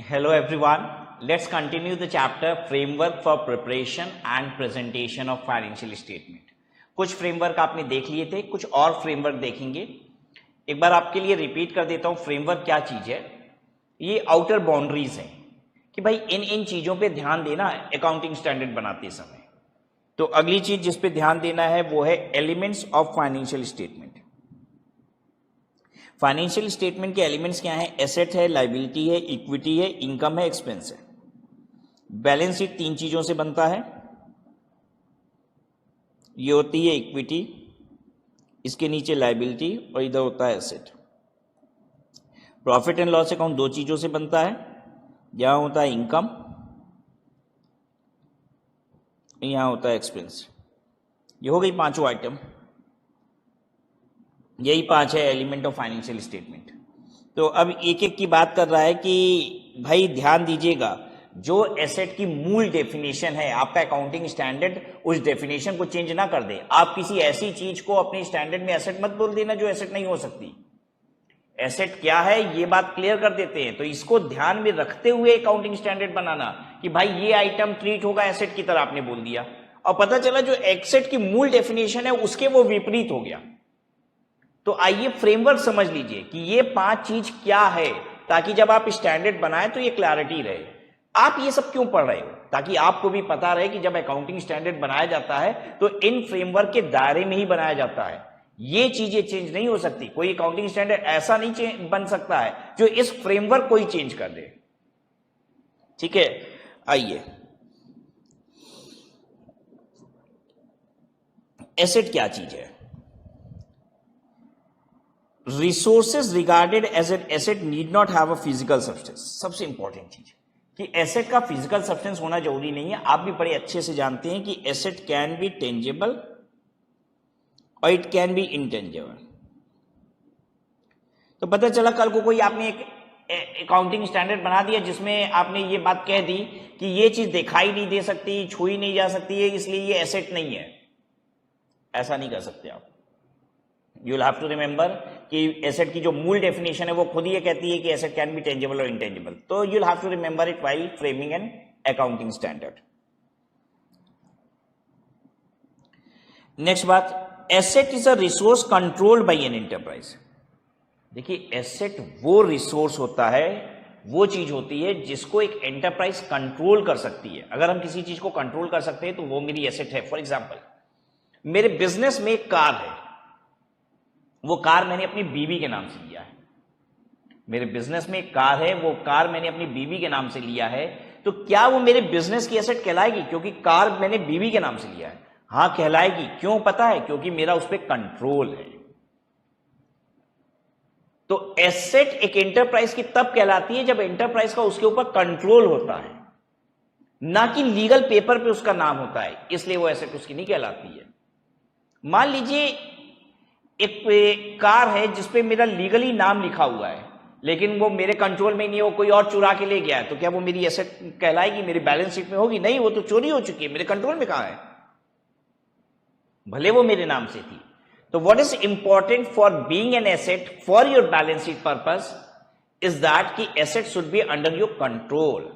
Hello everyone. Let's continue the chapter framework for preparation and presentation of financial statement. कुछ framework आपने देख लिए थे, कुछ और फ्रेमवर्क देखेंगे. एक बार आपके लिए रिपीट कर देता हूं. फ्रेमवर्क क्या चीज है? ये आउटर बाउंड्रीज है कि भाई इन चीजों पे ध्यान देना अकाउंटिंग स्टैंडर्ड बनाते समय. तो अगली चीज जिस पे ध्यान देना है वो है elements of financial statement. Financial statement के एलिमेंट्स क्या हैं? एसेट है, लायबिलिटी है, इक्विटी है, इनकम है, एक्सपेंस है. बैलेंस शीट तीन चीजों से बनता है. ये होती है इक्विटी, इसके नीचे लायबिलिटी और इधर होता है asset. Profit and loss account दो चीजों से बनता है. यहां होता है इनकम, यहां होता है एक्सपेंस. ये हो गई पांचों आइटम. यही पांच है एलिमेंट ऑफ फाइनेंशियल स्टेटमेंट. तो अब एक एक की बात कर रहा है कि भाई ध्यान दीजिएगा, जो एसेट की मूल डेफिनेशन है आपका अकाउंटिंग स्टैंडर्ड उस डेफिनेशन को चेंज ना कर दे. आप किसी ऐसी चीज को अपने स्टैंडर्ड में एसेट मत बोल देना जो एसेट नहीं हो सकती. एसेट क्या है ये बात क्लियर कर देते हैं. तो इसको ध्यान में रखते हुए अकाउंटिंग स्टैंडर्ड बनाना कि भाई ये आइटम ट्रीट होगा एसेट की तरह, आपने बोल दिया और पता चला जो एसेट की मूल डेफिनेशन है उसके वो विपरीत हो गया. तो आइए फ्रेमवर्क समझ लीजिए कि ये पांच चीज क्या है, ताकि जब आप स्टैंडर्ड बनाएं तो ये क्लैरिटी रहे. आप ये सब क्यों पढ़ रहे हो? ताकि आपको भी पता रहे कि जब अकाउंटिंग स्टैंडर्ड बनाया जाता है तो इन फ्रेमवर्क के दायरे में ही बनाया जाता है. ये चीजें चेंज नहीं हो सकती. कोई अकाउंटिंग स्टैंडर्ड ऐसा नहीं बन सकता है जो इस फ्रेमवर्क को ही चेंज कर दे. ठीक है, आइए. एसेट क्या चीज है? Resources regarded as an asset need not have a physical substance. सबसे इंपॉर्टेंट चीज कि एसेट का फिजिकल सब्सटेंस होना जरूरी नहीं है. आप भी बड़े अच्छे से जानते हैं कि एसेट कैन बी टेंजेबल और इट कैन बी इनटेंजेबल. तो पता चला कल को कोई आपने एक अकाउंटिंग स्टैंडर्ड बना दिया जिसमें आपने ये बात कह दी कि ये चीज दिखाई नहीं दे सकती, छुई नहीं जा सकती है, इसलिए ये एसेट नहीं है. ऐसा नहीं कर सकते आप. You will have to remember कि एसेट की जो मूल डेफिनेशन है वो खुद ही कहती है कि एसेट कैन बी टेंजेबल और इंटेंजेबल. तो you will have to remember it while framing an accounting standard. Next बात, asset is a resource controlled by an enterprise. देखिए, एसेट वो रिसोर्स होता है, वो चीज होती है जिसको एक एंटरप्राइज कंट्रोल कर सकती है. अगर हम किसी चीज को कंट्रोल कर सकते हैं तो वो मेरी एसेट है. फॉर एग्जाम्पल, मेरे बिजनेस में एक कार है, वो कार मैंने अपनी बीवी के नाम से लिया है. मेरे बिजनेस में एक कार है, वो कार मैंने अपनी बीवी के नाम से लिया है. तो क्या वो मेरे बिजनेस की एसेट कहलाएगी क्योंकि कार मैंने बीवी के नाम से लिया है? हां, कहलाएगी. क्यों पता है? क्योंकि मेरा उस पर कंट्रोल है. तो एसेट एक एंटरप्राइज की तब कहलाती है जब एंटरप्राइज का उसके ऊपर कंट्रोल होता है, ना कि लीगल पेपर पे उसका नाम होता है, इसलिए वो एसेट उसकी नहीं कहलाती है. मान लीजिए एक कार है जिसपे मेरा लीगली नाम लिखा हुआ है, लेकिन वो मेरे कंट्रोल में नहीं है, वो कोई और चुरा के ले गया है, तो क्या वो मेरी एसेट कहलाएगी? मेरी बैलेंस शीट में होगी? नहीं, वो तो चोरी हो चुकी है, मेरे कंट्रोल में कहां है, भले वो मेरे नाम से थी. तो what is important for being an asset for your balance sheet purpose is that कि asset should be under your control.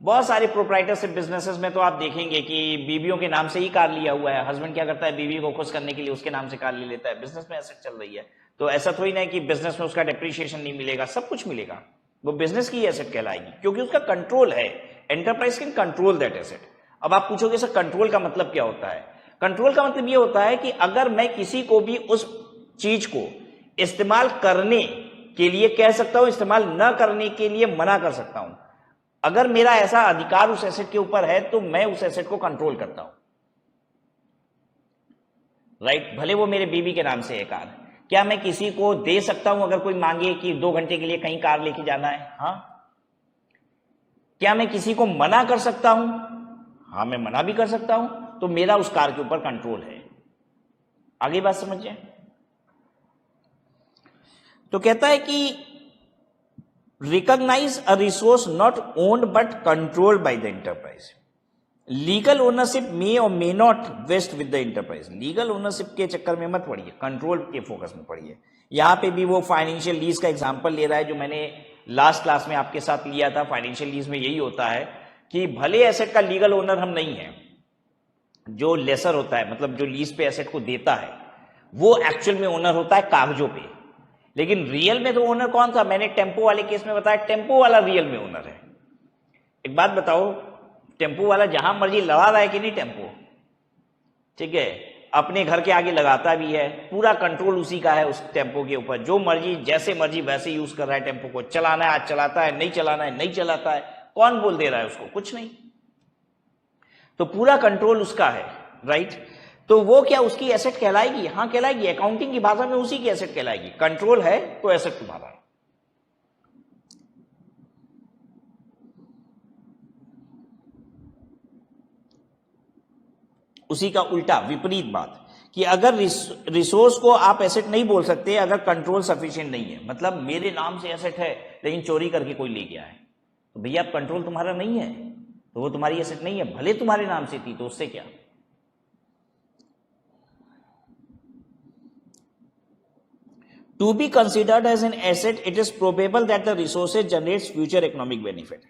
बहुत सारे प्रोप्राइटरशिप बिजनेसेस में तो आप देखेंगे कि बीवियों के नाम से ही कार लिया हुआ है. हस्बैंड क्या करता है, बीवी को खुश करने के लिए उसके नाम से कार ले लेता है. बिजनेस में एसेट चल रही है, तो ऐसा थोड़ी ना है कि बिजनेस में उसका डेप्रिसिएशन नहीं मिलेगा, सब कुछ मिलेगा. वो बिजनेस की एसेट कहलाएगी क्योंकि उसका कंट्रोल है. Enterprise can control that asset. अब आप पूछोगे सर कंट्रोल का मतलब क्या होता है? कंट्रोल का मतलब यह होता है कि अगर मैं किसी को भी उस चीज को इस्तेमाल करने के लिए कह सकता हूं, इस्तेमाल न करने के लिए मना कर सकता हूं. अगर मेरा ऐसा अधिकार उस एसेट के ऊपर है तो मैं उस एसेट को कंट्रोल करता हूं. राइट? भले वो मेरे बीवी के नाम से है कार. क्या मैं किसी को दे सकता हूं अगर कोई मांगे कि 2 घंटे के लिए कहीं कार लेके जाना है? हां. क्या मैं किसी को मना कर सकता हूं? हां, मैं मना भी कर सकता हूं. तो मेरा उस कार के ऊपर कंट्रोल है. आगे बात समझिए. तो कहता है कि recognize a resource not owned but controlled by the enterprise. Legal ownership may or may not vest with the enterprise. Legal ownership के चक्कर में मत पड़िए, कंट्रोल के फोकस में पड़िए. यहां पे भी वो फाइनेंशियल लीज का एग्जांपल ले रहा है जो मैंने लास्ट क्लास में आपके साथ लिया था, फाइनेंशियल लीज में यही होता है कि भले एसेट का लीगल ओनर हम नहीं है, जो लेसर होता है मतलब जो लीज पे एसेट को देता है वो एक्चुअल में ओनर होता है कागजों पे, लेकिन रियल में तो ओनर कौन था? मैंने टेम्पो वाले केस में बताया, टेम्पो वाला रियल में ओनर है। एक बात बताओ, टेम्पो वाला जहां मर्जी लगा रहा है कि नहीं टेम्पो, ठीक है, अपने घर के आगे लगाता भी है, पूरा कंट्रोल उसी का है उस टेम्पो के ऊपर, जो मर्जी जैसे मर्जी वैसे यूज कर रहा है टेम्पो को, चलाना है आज चलाता है, नहीं चलाना है नहीं चलाता है, कौन बोल दे रहा है उसको? कुछ नहीं, तो पूरा कंट्रोल उसका है, राइट। तो वो क्या उसकी एसेट कहलाएगी? हाँ कहलाएगी, अकाउंटिंग की भाषा में उसी की एसेट कहलाएगी, कंट्रोल है तो एसेट तुम्हारा है। उसी का उल्टा विपरीत बात कि अगर रिसोर्स को आप एसेट नहीं बोल सकते अगर कंट्रोल सफिशिएंट नहीं है, मतलब मेरे नाम से एसेट है लेकिन चोरी करके कोई ले गया है, तो भैया कंट्रोल तुम्हारा नहीं है, तो वो तुम्हारी एसेट नहीं है, भले तुम्हारे नाम से थी तो उससे क्या। To be considered as an asset, it is probable that the resources generates future economic benefit.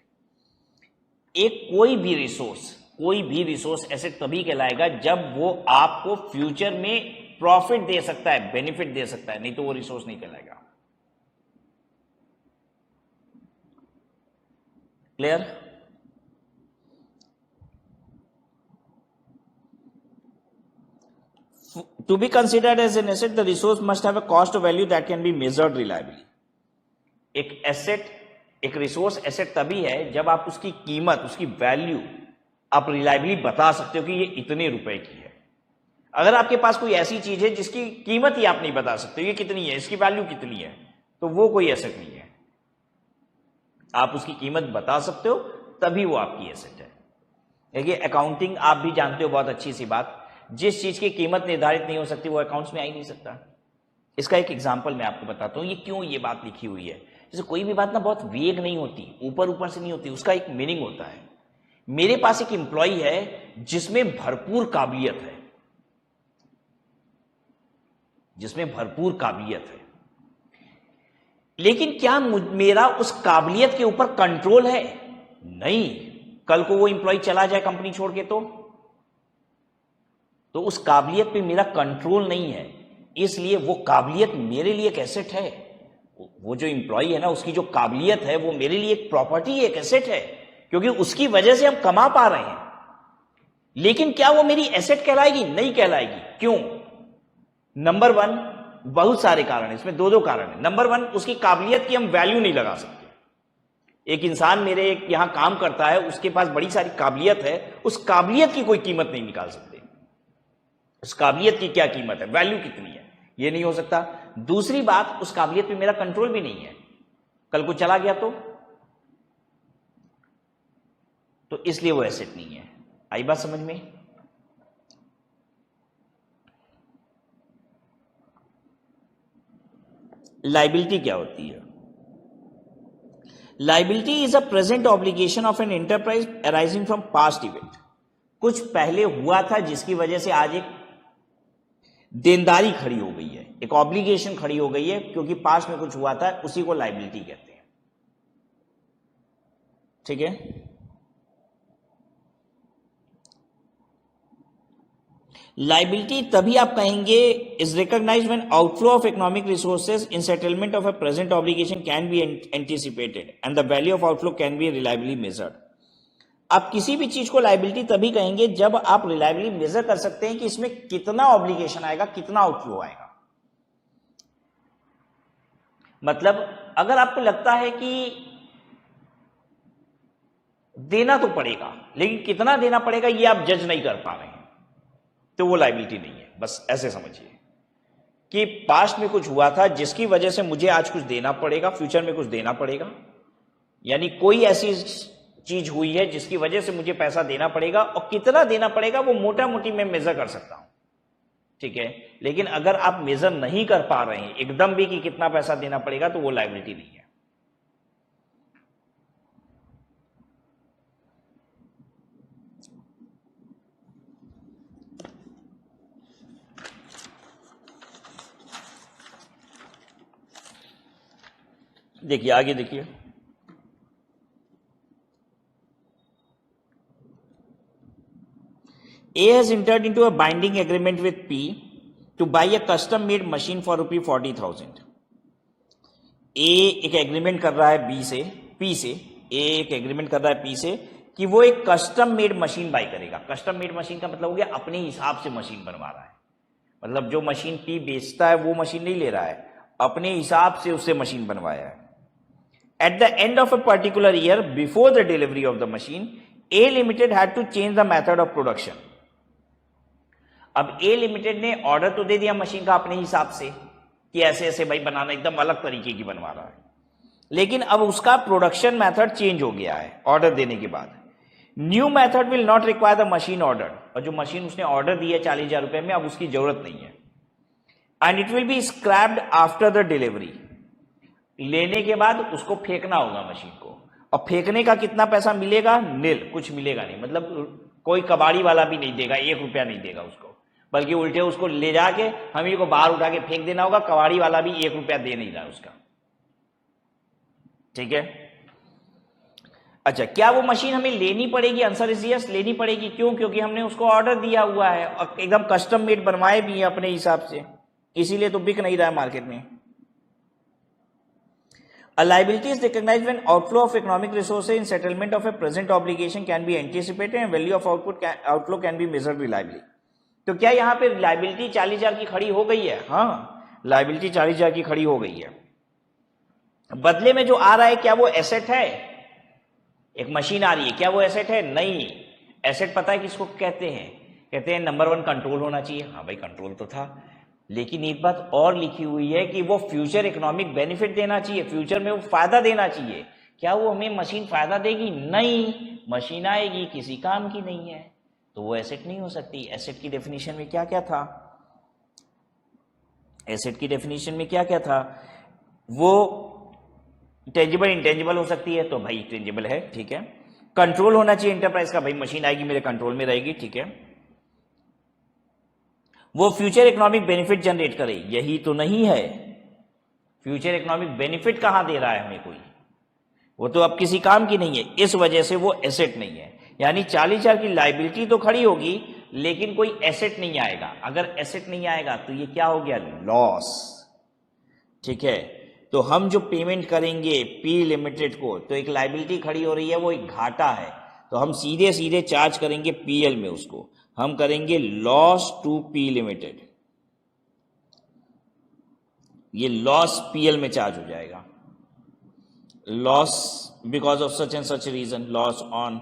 एक कोई भी रिसोर्स एसेट तभी कहलाएगा जब वो आपको फ्यूचर में प्रॉफिट दे सकता है, बेनिफिट दे सकता है, नहीं तो वो रिसोर्स नहीं कहलाएगा। Clear? To be considered as an asset, the resource must have a cost of value that can be measured reliably. एक एसेट, एक रिसोर्स एसेट तभी है जब आप उसकी कीमत, उसकी वैल्यू आप रिलायबली बता सकते हो कि ये इतने रुपए की है। अगर आपके पास कोई ऐसी चीज है जिसकी कीमत ही आप नहीं बता सकते ये कितनी है, इसकी वैल्यू कितनी है, तो वो कोई एसेट नहीं है। आप उसकी कीमत बता सकते हो तभी वो आपकी एसेट है। देखिए अकाउंटिंग आप भी जानते हो, बहुत अच्छी सी बात, जिस चीज की कीमत निर्धारित नहीं हो सकती वो अकाउंट्स में आ ही नहीं सकता। इसका एक एग्जांपल मैं आपको बताता हूं, ये क्यों ये बात लिखी हुई है। जैसे कोई भी बात ना बहुत वेग नहीं होती, ऊपर ऊपर से नहीं होती, उसका एक मीनिंग होता है। मेरे पास एक एम्प्लॉय है जिसमें भरपूर काबिलियत है, लेकिन क्या मेरा उस काबिलियत के ऊपर कंट्रोल है? नहीं। कल को वो एम्प्लॉय चला जाए कंपनी छोड़ के तो उस काबिलियत पे मेरा कंट्रोल नहीं है, इसलिए वो काबिलियत मेरे लिए एक एसेट है। वो जो एम्प्लॉय है ना, उसकी जो काबिलियत है वो मेरे लिए एक प्रॉपर्टी, एक एसेट है, क्योंकि उसकी वजह से हम कमा पा रहे हैं। लेकिन क्या वो मेरी एसेट कहलाएगी? नहीं कहलाएगी। क्यों? नंबर वन, बहुत सारे कारण है इसमें, दो कारण है। नंबर वन, उसकी काबिलियत की हम वैल्यू नहीं लगा सकते। एक इंसान मेरे यहां काम करता है, उसके पास बड़ी सारी काबिलियत है, उस काबिलियत की कोई कीमत नहीं निकाल सकते। उस काबिलियत की क्या कीमत है, वैल्यू कितनी है, ये नहीं हो सकता। दूसरी बात, उस काबिलियत पे मेरा कंट्रोल भी नहीं है, कल को चला गया तो इसलिए वो एसेट नहीं है। आई बात समझ में? लायबिलिटी क्या होती है? Liability is a present obligation of an enterprise arising from past event. कुछ पहले हुआ था जिसकी वजह से आज एक देनदारी खड़ी हो गई है, एक ऑब्लिगेशन खड़ी हो गई है, क्योंकि पास्ट में कुछ हुआ था, उसी को लायबिलिटी कहते हैं। ठीक है। लायबिलिटी तभी आप कहेंगे is recognised when outflow of economic resources in settlement of a present obligation can be anticipated and the value of outflow can be reliably measured. आप किसी भी चीज को लायबिलिटी तभी कहेंगे जब आप रिलायबली मेजर कर सकते हैं कि इसमें कितना ऑब्लिगेशन आएगा, कितना आउटफ्लो आएगा। मतलब अगर आपको लगता है कि देना तो पड़ेगा लेकिन कितना देना पड़ेगा ये आप जज नहीं कर पा रहे हैं, तो वो लायबिलिटी नहीं है। बस ऐसे समझिए कि पास्ट में कुछ हुआ था जिसकी वजह से मुझे आज कुछ देना पड़ेगा, फ्यूचर में कुछ देना पड़ेगा, यानी कोई ऐसी चीज हुई है जिसकी वजह से मुझे पैसा देना पड़ेगा, और कितना देना पड़ेगा वो मोटा मोटी मैं मेजर कर सकता हूं। ठीक है। लेकिन अगर आप मेजर नहीं कर पा रहे हैं एकदम भी कि कितना पैसा देना पड़ेगा, तो वो लायबिलिटी नहीं है। देखिए आगे देखिए, A has entered into a binding agreement with P to buy a custom made machine for ₹40,000. A एक एग्रीमेंट कर रहा है B से, P से, A एक एग्रीमेंट कर रहा है P से कि वो एक कस्टम मेड मशीन बाई करेगा। कस्टम मेड मशीन का मतलब हो गया अपने हिसाब से मशीन बनवा रहा है, मतलब जो मशीन P बेचता है वो मशीन नहीं ले रहा है, अपने हिसाब से उससे मशीन बनवाया है। At the end of a particular year, before the delivery of the machine, A Limited had to change the method of production. अब A Limited ने ऑर्डर तो दे दिया मशीन का अपने हिसाब से कि ऐसे ऐसे भाई बनाना, एकदम अलग तरीके की बनवा रहा है, लेकिन अब उसका प्रोडक्शन मेथड चेंज हो गया है ऑर्डर देने के बाद। New method will not require the machine order, और जो मशीन उसने ऑर्डर दी है 40,000 रुपए में, अब उसकी जरूरत नहीं है। And it will be scraped after the delivery, लेने के बाद उसको फेंकना होगा मशीन को, और फेंकने का कितना पैसा मिलेगा? नील, कुछ मिलेगा नहीं, मतलब कोई कबाड़ी वाला भी नहीं देगा, 1 रुपया नहीं देगा उसको, बल्कि उल्टे उसको ले जाके हम ही को बाहर उठा के फेंक देना होगा, कबाड़ी वाला भी 1 रुपया दे नहीं रहा उसका। ठीक है, अच्छा क्या वो मशीन हमें लेनी पड़ेगी? आंसर इज यस, लेनी पड़ेगी। क्यों? क्योंकि हमने उसको ऑर्डर दिया हुआ है और एकदम कस्टम मेड बनवाए भी है अपने हिसाब से, इसीलिए तो बिक नहीं रहा है मार्केट में। A liability is recognized when outflow of economic resources in settlement of a present obligation can be anticipated and value of outflow can be measured reliably. तो क्या यहाँ पे लाइबिलिटी 40,000 की खड़ी हो गई है? हाँ, लाइबिलिटी 40,000 की खड़ी हो गई है। बदले में जो आ रहा है क्या वो एसेट है? एक मशीन आ रही है, क्या वो एसेट है? नहीं। एसेट पता है किसको कहते हैं? कहते हैं नंबर 1 कंट्रोल होना चाहिए। हाँ भाई कंट्रोल तो था, लेकिन एक बात और लिखी हुई है कि वो फ्यूचर इकोनॉमिक बेनिफिट देना चाहिए, फ्यूचर में वो फायदा देना चाहिए। क्या वो हमें मशीन फायदा देगी? नहीं, मशीन आएगी किसी काम की नहीं है, तो वो एसेट नहीं हो सकती। एसेट की डेफिनेशन में क्या क्या था? एसेट की डेफिनेशन में क्या क्या था? वो टेंजिबल इंटेंजिबल हो सकती है, तो भाई टेंजिबल है, ठीक है। कंट्रोल होना चाहिए एंटरप्राइज का, भाई मशीन आएगी मेरे कंट्रोल में रहेगी, ठीक है। वो फ्यूचर इकोनॉमिक बेनिफिट जनरेट करे, यही तो नहीं है। फ्यूचर इकोनॉमिक बेनिफिट कहां दे रहा है हमें कोई? वो तो अब किसी काम की नहीं है, इस वजह से वो एसेट नहीं है। यानी 40,000 की लाइबिलिटी तो खड़ी होगी, लेकिन कोई एसेट नहीं आएगा। अगर एसेट नहीं आएगा तो ये क्या हो गया? लॉस, ठीक है। तो हम जो पेमेंट करेंगे पी लिमिटेड को, तो एक लाइबिलिटी खड़ी हो रही है, वो एक घाटा है, तो हम सीधे सीधे चार्ज करेंगे पीएल में, उसको हम करेंगे लॉस टू पी लिमिटेड। ये लॉस पीएल में चार्ज हो जाएगा। Loss because of such and such reason, loss on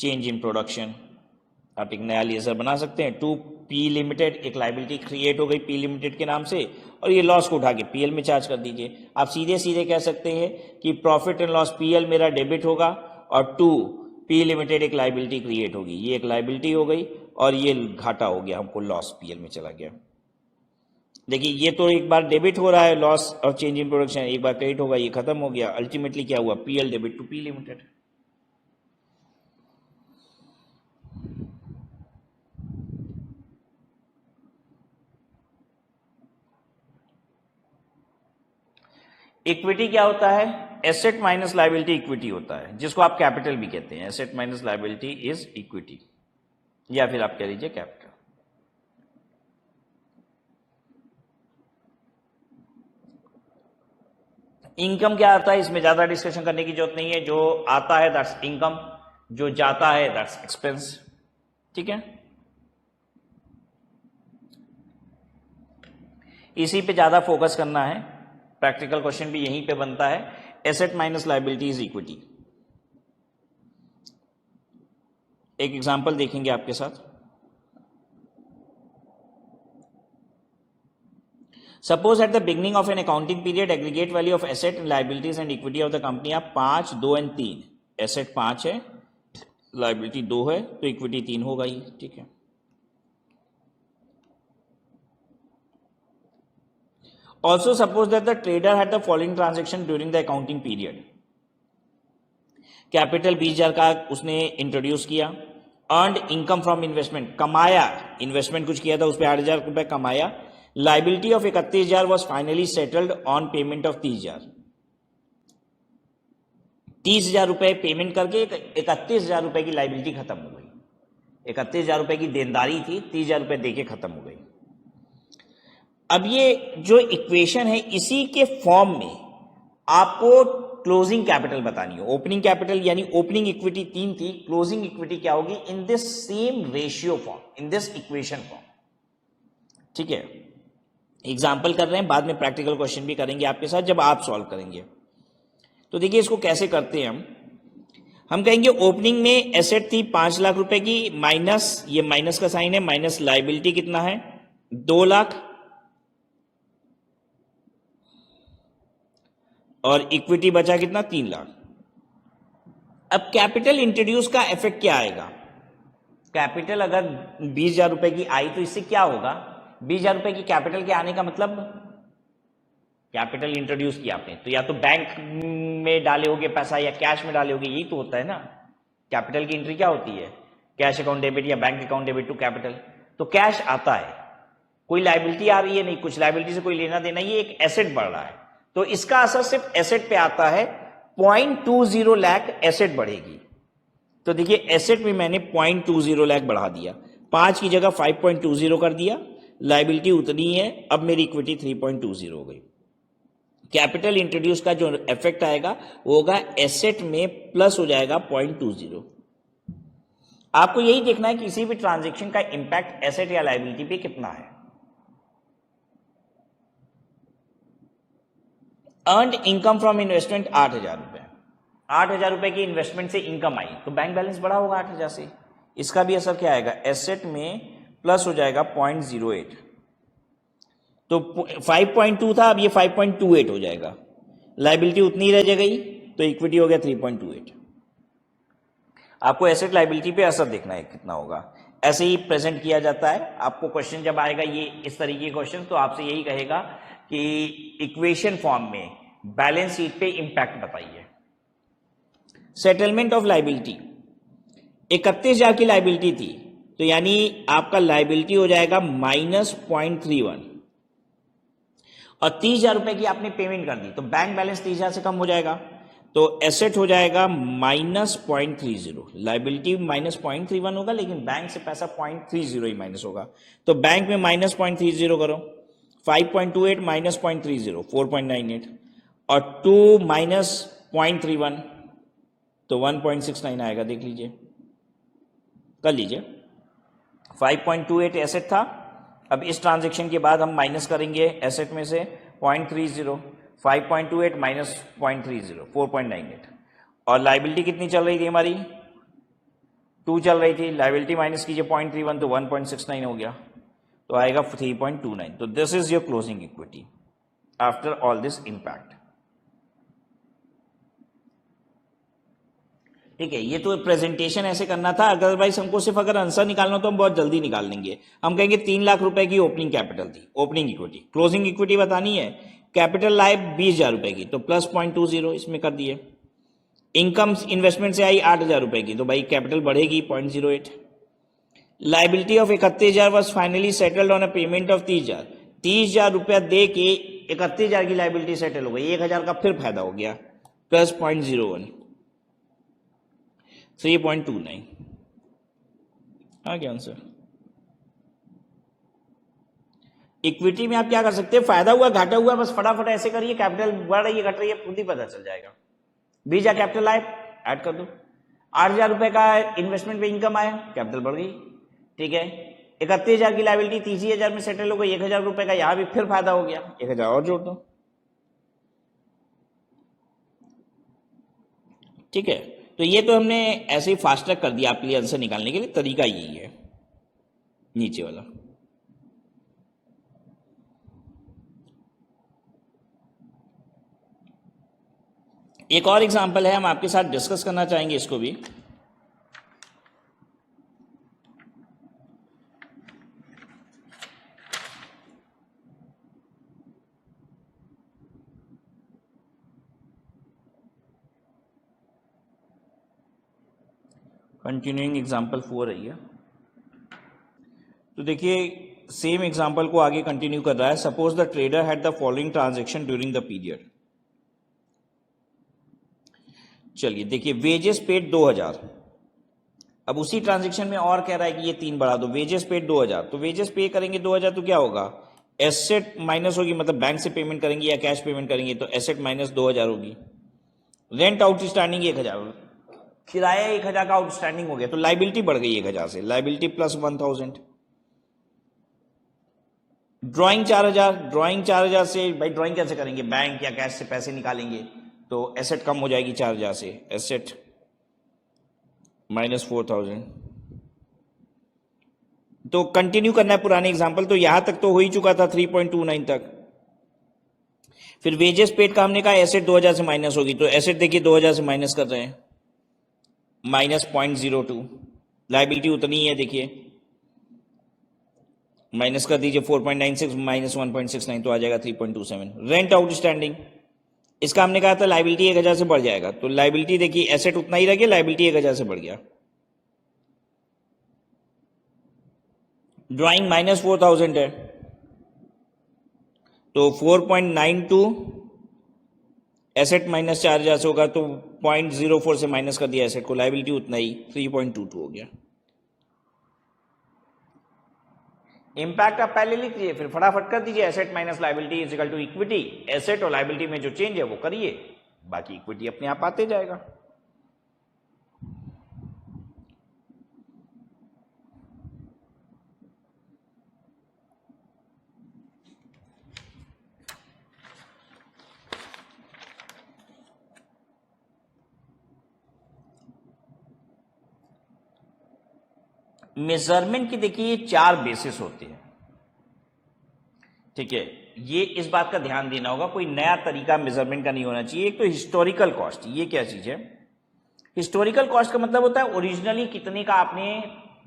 change in production. आप एक नया लेजर बना सकते हैं। टू पी लिमिटेड, एक लाइबिलिटी क्रिएट हो गई पी लिमिटेड के नाम से, और ये लॉस को उठा के पीएल में चार्ज कर दीजिए। आप सीधे सीधे कह सकते हैं कि प्रॉफिट एंड लॉस पीएल मेरा डेबिट होगा, और टू पी लिमिटेड एक लाइबिलिटी क्रिएट होगी। ये एक लाइबिलिटी हो गई और ये घाटा हो गया, हमको लॉस पीएल में चला गया। देखिए ये तो एक बार डेबिट हो रहा है, लॉस और चेंज इन प्रोडक्शन, एक बार क्रेडिट होगा, ये खत्म हो गया। अल्टीमेटली क्या हुआ? PL debit to P limited. Equity क्या होता है? एसेट माइनस लायबिलिटी इक्विटी होता है, जिसको आप कैपिटल भी कहते हैं। Asset minus liability is equity, या फिर आप कह लीजिए कैपिटल। इनकम क्या आता है? इसमें ज्यादा डिस्कशन करने की जरूरत नहीं है। जो आता है दैट्स इनकम, जो जाता है दैट्स एक्सपेंस, ठीक है। इसी पे ज्यादा फोकस करना है, प्रैक्टिकल क्वेश्चन भी यहीं पे बनता है। Asset minus liability is equity. एक एग्जांपल देखेंगे आपके साथ। Suppose at the beginning of an accounting period aggregate value of asset and liabilities and equity of the company आप 5, 2 एंड 3। एसेट 5 है, लायबिलिटी 2 है, तो इक्विटी 3 होगा ही, ठीक है। Also suppose that the trader had the following transaction during the accounting period. Capital 20,000 का उसने introduce किया। अर्नड इनकम फ्रॉम इन्वेस्टमेंट, कमाया, इन्वेस्टमेंट कुछ किया था उस पर 8,000 रुपए कमाया। Liability of 31,000 was finally settled on payment of 30,000। 30,000 रुपए पेमेंट करके 31,000 रुपए की लाइबिलिटी खत्म हो गई। 31,000 रुपए की देनदारी थी, 30,000 रुपए देके खत्म हो गई। अब ये जो इक्वेशन है इसी के फॉर्म में आपको क्लोजिंग कैपिटल बतानी है। ओपनिंग कैपिटल यानी ओपनिंग इक्विटी 3 थी, क्लोजिंग इक्विटी क्या होगी in this same ratio form, in this equation form. ठीक है, एग्जाम्पल कर रहे हैं, बाद में प्रैक्टिकल क्वेश्चन भी करेंगे आपके साथ जब आप सॉल्व करेंगे। तो देखिए इसको कैसे करते हैं हम कहेंगे ओपनिंग में एसेट थी 5 लाख रुपए की, माइनस, ये माइनस का साइन है, माइनस लायबिलिटी कितना है 2 लाख, और इक्विटी बचा कितना 3 लाख। अब कैपिटल इंट्रोड्यूस का इफेक्ट क्या आएगा, कैपिटल अगर 20,000 रुपए की आई तो इससे क्या होगा, 20,000 रुपए की कैपिटल के आने का मतलब कैपिटल इंट्रोड्यूस किया आपने तो या तो बैंक में डाले होगे पैसा या कैश में डाले होगे, यही तो होता है ना। कैपिटल की एंट्री क्या होती है, कैश अकाउंट डेबिट या bank account debit to capital. तो कैश आता है, कोई लायबिलिटी आ रही है नहीं, कुछ लायबिलिटी से कोई लेना देना, ये एक एसेट बढ़ रहा है। तो इसका असर सिर्फ एसेट पे आता है, 0.20 लाख एसेट बढ़ेगी। तो देखिए एसेट में मैंने 0.20 लाख बढ़ा दिया, 5 की जगह 5.20 कर दिया, लायबिलिटी उतनी है, अब मेरी इक्विटी 3.20 हो गई। कैपिटल इंट्रोड्यूस का जो इफेक्ट आएगा वो होगा एसेट में प्लस हो जाएगा 0.20। आपको यही देखना है कि किसी भी ट्रांजैक्शन का इंपैक्ट एसेट या लायबिलिटी पे कितना है। अर्नड इनकम फ्रॉम इन्वेस्टमेंट 8,000 रुपए, 8,000 रुपए की इन्वेस्टमेंट से इनकम आई तो बैंक बैलेंस बढ़ा होगा 8,000 से, इसका भी असर क्या आएगा, एसेट में प्लस हो जाएगा 0.08। तो 5.2 था, अब ये 5.28 हो जाएगा, लायबिलिटी उतनी रह गई तो इक्विटी हो गया 3.28। आपको एसेट लायबिलिटी पे असर देखना है कितना होगा, ऐसे ही प्रेजेंट किया जाता है। आपको क्वेश्चन जब आएगा ये इस तरीके के क्वेश्चन तो आपसे यही कहेगा कि इक्वेशन फॉर्म में बैलेंस शीट पे इंपैक्ट बताइए। सेटलमेंट ऑफ लायबिलिटी, 31,000 की लायबिलिटी थी तो यानी आपका लायबिलिटी हो जाएगा -0.31 और 30,000 रुपए की आपने पेमेंट कर दी तो बैंक बैलेंस 30,000 से कम हो जाएगा, तो एसेट हो जाएगा -0.30, लायबिलिटी -0.31 होगा लेकिन बैंक से पैसा 0.30 ही माइनस होगा। तो बैंक में -0.30 करो, 5.28 -0.30 4.98 और 2 -0.31 तो 1.69 आएगा, देख लीजिए कर लीजिए। 5.28 एसेट था, अब इस ट्रांजैक्शन के बाद हम माइनस करेंगे एसेट में से 0.30, 5.28 माइनस 0.30 4.98 और लायबिलिटी कितनी चल रही थी हमारी 2 चल रही थी, लायबिलिटी माइनस कीजिए 0.31 तो 1.69 हो गया, तो आएगा 3.29। तो this is your closing equity after all this impact. ठीक है, ये तो प्रेजेंटेशन ऐसे करना था, अदरवाइज हमको सिर्फ अगर आंसर निकालना तो हम बहुत जल्दी निकाल लेंगे। हम कहेंगे 3 लाख रुपए की ओपनिंग कैपिटल थी, ओपनिंग इक्विटी, क्लोजिंग इक्विटी बतानी है, कैपिटल लाइव 20,000 रुपए की तो प्लस 0.20 इसमें कर दिए, इनकम इन्वेस्टमेंट से आई 8,000 रुपए की तो भाई कैपिटल बढ़ेगी 0.08, liability of 31,000 was finally settled on a payment of 30,000, 30,000 रुपया दे के 31,000 की लायबिलिटी सेटल हो गई, 1,000 का फिर फायदा हो गया, प्लस 0.01 3.29 आ गया आंसर। इक्विटी में आप क्या कर सकते हैं, फायदा हुआ घाटा हुआ बस फटाफट ऐसे करिए, कैपिटल बढ़ रही है घट रही है खुद ही पता चल जाएगा। 20,000 कैपिटल आए ऐड कर दो, 8,000 रुपए का इन्वेस्टमेंट पे इनकम आया कैपिटल बढ़ गई, ठीक है। 31,000 की लायबिलिटी 30,000 में सेटल हो गई, 1,000 रुपए का यहां भी फिर फायदा हो गया, 1,000 और जोड़ दो, ठीक है। तो ये तो हमने ऐसे ही फास्ट ट्रैक कर दिया आपके लिए आंसर निकालने के लिए, तरीका यही है नीचे वाला। एक और एग्जांपल है हम आपके साथ डिस्कस करना चाहेंगे इसको भी। कंटिन्यूइंग एग्जाम्पल 4 है ये। तो देखिए सेम एग्जाम्पल को आगे कंटिन्यू कर रहा है। Suppose the trader had the following transaction during the period. चलिए देखिए वेजेस पेड 2,000, अब उसी ट्रांजेक्शन में और कह रहा है कि ये 3 बढ़ा दो, वेजेस पेड 2000, तो वेजेस पे करेंगे 2000 तो क्या होगा, एसेट माइनस होगी, मतलब बैंक से पेमेंट करेंगे या कैश पेमेंट करेंगे तो एसेट माइनस 2000 होगी। रेंट आउटस्टैंडिंग 1000, किराया 1000 का आउटस्टैंडिंग हो गया, तो लाइबिलिटी बढ़ गई 1000 से, लाइबिलिटी प्लस 1000। ड्राइंग 4000, ड्राइंग 4000 से भाई ड्राइंग कैसे करेंगे, बैंक या कैश से पैसे निकालेंगे, तो एसेट कम हो जाएगी 4000 से, एसेट माइनस 4000। तो कंटिन्यू करना है पुराने एग्जांपल, तो यहां तक तो हो ही चुका था 3.29 तक। फिर वेजेस पेड का हमने कहा एसेट 2000 से माइनस होगी, तो एसेट देखिए 2000 से माइनस कर रहे हैं, माइनस 0.02, लाइबिलिटी उतनी ही है, देखिए माइनस कर दीजिए 4.96 माइनस 1.69 तो आ जाएगा 3.27। रेंट आउटस्टैंडिंग, इसका हमने कहा था लाइबिलिटी 1000 से बढ़ जाएगा, तो लाइबिलिटी देखिए एसेट उतना ही रह गया, लाइबिलिटी 1000 से बढ़ गया। ड्राइंग माइनस 4000 है, तो 4.92 एसेट माइनस 4000 से होगा, तो 0.04 से माइनस कर दिया एसेट को, लाइबिलिटी उतना ही 3.22 हो गया। इंपैक्ट आप पहले लिख लीजिए, फिर फटाफट कर दीजिए, asset minus liability is equal to equity, asset और लाइबिलिटी में जो चेंज है वो करिए, बाकी इक्विटी अपने आप आते जाएगा। मेजरमेंट की देखिए 4 बेसिस होते हैं, ठीक है, ये इस बात का ध्यान देना होगा, कोई नया तरीका मेजरमेंट का नहीं होना चाहिए। एक तो हिस्टोरिकल कॉस्ट, ये क्या चीज है, हिस्टोरिकल कॉस्ट का मतलब होता है ओरिजिनली कितने का आपने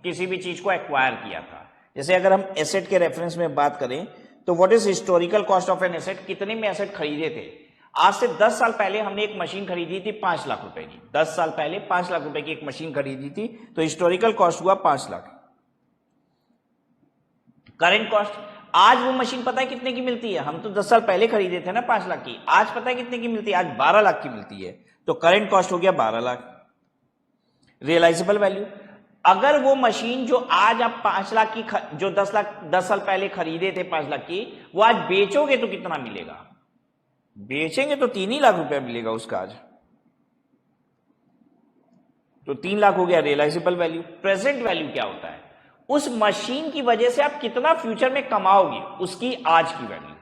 किसी भी चीज को एक्वायर किया था। जैसे अगर हम एसेट के रेफरेंस में बात करें तो what is historical cost of an asset, कितने में एसेट खरीदे थे। आज से 10 साल पहले हमने एक मशीन खरीदी थी 5 लाख रुपए की, 10 साल पहले 5 लाख रुपए की एक मशीन खरीदी थी, तो हिस्टोरिकल कॉस्ट हुआ 5 लाख। करेंट कॉस्ट, आज वो मशीन पता है कितने की मिलती है, हम तो 10 साल पहले खरीदे थे ना 5 लाख की, आज पता है कितने की मिलती है, आज 12 लाख की मिलती है, तो करेंट कॉस्ट हो गया 12 लाख। रियलाइजेबल वैल्यू, अगर वो मशीन जो आज आप 5 लाख की जो 10 साल पहले खरीदे थे 5 लाख की, वो आज बेचोगे तो कितना मिलेगा, बेचेंगे तो 3 ही लाख रुपया मिलेगा उसका आज, तो 3 लाख हो गया रियलाइजेबल वैल्यू। प्रेजेंट वैल्यू क्या होता है, उस मशीन की वजह से आप कितना फ्यूचर में कमाओगे उसकी आज की वैल्यू,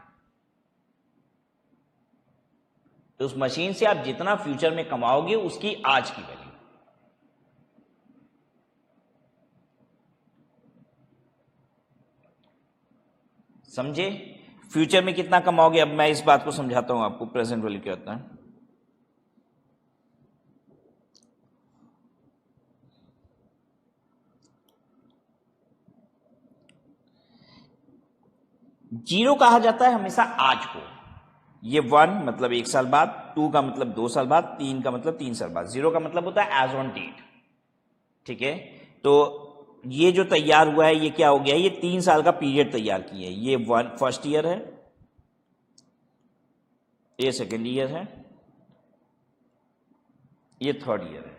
तो उस मशीन से आप जितना फ्यूचर में कमाओगे उसकी आज की वैल्यू। समझे, फ्यूचर में कितना कमाओगे। अब मैं इस बात को समझाता हूं आपको, प्रेजेंट वैल्यू क्या होता है। जीरो कहा जाता है हमेशा आज को, ये 1 मतलब 1 साल बाद, 2 का मतलब 2 साल बाद, 3 का मतलब 3 साल बाद, 0 का मतलब होता है एज ऑन डेट, ठीक है। तो ये जो तैयार हुआ है ये क्या हो गया, ये 3 साल का पीरियड तैयार किए, ये 1 फर्स्ट ईयर है, ये सेकेंड ईयर है, ये थर्ड ईयर है।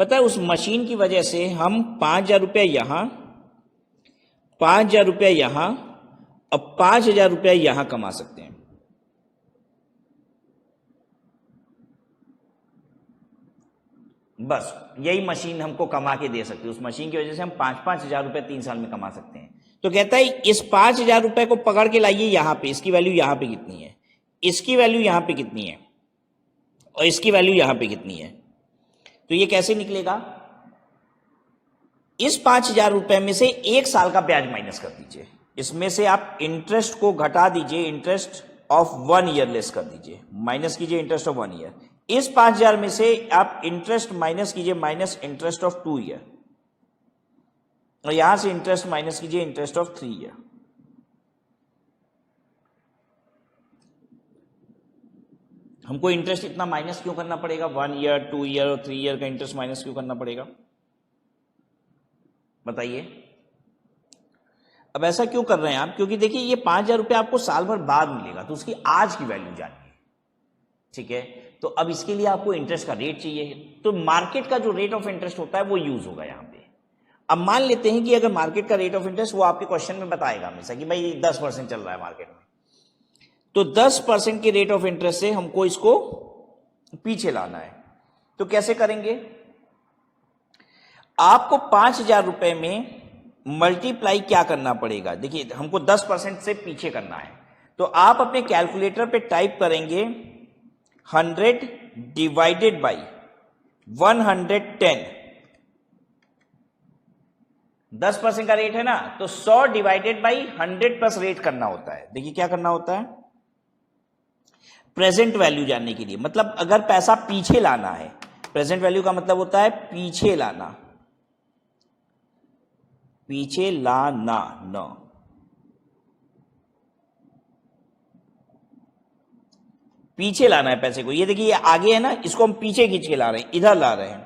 पता है उस मशीन की वजह से हम 5,000 रुपया यहां, 5,000 रुपया यहां और 5,000 रुपया यहां कमा सकते हैं। बस यही मशीन हमको कमा के दे सकती है, उस मशीन की वजह से हम 5-5 हजार रुपए 3 साल में कमा सकते हैं। तो कहता है इस 5,000 रुपए को पकड़ के लाइए यहां पे, इसकी वैल्यू यहां पे कितनी है, इसकी वैल्यू यहां पे कितनी है और इसकी वैल्यू यहां पे कितनी है। तो ये कैसे निकलेगा, इस 5,000 रुपए में से 1 साल का ब्याज माइनस कर दीजिए, इसमें से आप इंटरेस्ट को घटा दीजिए, इंटरेस्ट ऑफ 1 ईयर लेस कर दीजिए, माइनस कीजिए इंटरेस्ट ऑफ 1 ईयर। इस 5,000 में से आप इंटरेस्ट माइनस कीजिए, माइनस इंटरेस्ट ऑफ 2 ईयर, और यहां से इंटरेस्ट माइनस कीजिए इंटरेस्ट ऑफ 3 ईयर। हमको इंटरेस्ट इतना माइनस क्यों करना पड़ेगा, 1 ईयर 2 ईयर और 3 ईयर का इंटरेस्ट माइनस क्यों करना पड़ेगा बताइए। अब ऐसा क्यों कर रहे हैं आप, क्योंकि देखिए ये 5,000 रुपया आपको साल भर बाद मिलेगा, तो उसकी आज की वैल्यू जानिए। ठीक है। तो अब इसके लिए आपको इंटरेस्ट का रेट चाहिए, तो मार्केट का जो रेट ऑफ इंटरेस्ट होता है वो यूज होगा यहाँ पे। अब मान लेते हैं कि अगर मार्केट का रेट ऑफ इंटरेस्ट वो आपके क्वेश्चन में बताएगा हमेशा कि भाई 10% चल रहा है मार्केट में, तो 10% के रेट ऑफ इंटरेस्ट से हमको इसको पीछे लाना है। तो कैसे करेंगे? आपको 5,000 रुपए में मल्टीप्लाई क्या करना पड़ेगा? देखिए हमको 10% से पीछे करना है, तो आप अपने कैलकुलेटर पे टाइप करेंगे 100 डिवाइडेड बाई 110। 10% का रेट है ना, तो 100 डिवाइडेड बाई 100 प्लस रेट करना होता है। देखिए क्या करना होता है, प्रेजेंट वैल्यू जानने के लिए, मतलब अगर पैसा पीछे लाना है, प्रेजेंट वैल्यू का मतलब होता है पीछे लाना, पीछे लाना न, पीछे लाना है पैसे को। ये देखिए ये आगे है ना, इसको हम पीछे खींच के ला रहे हैं, इधर ला रहे हैं,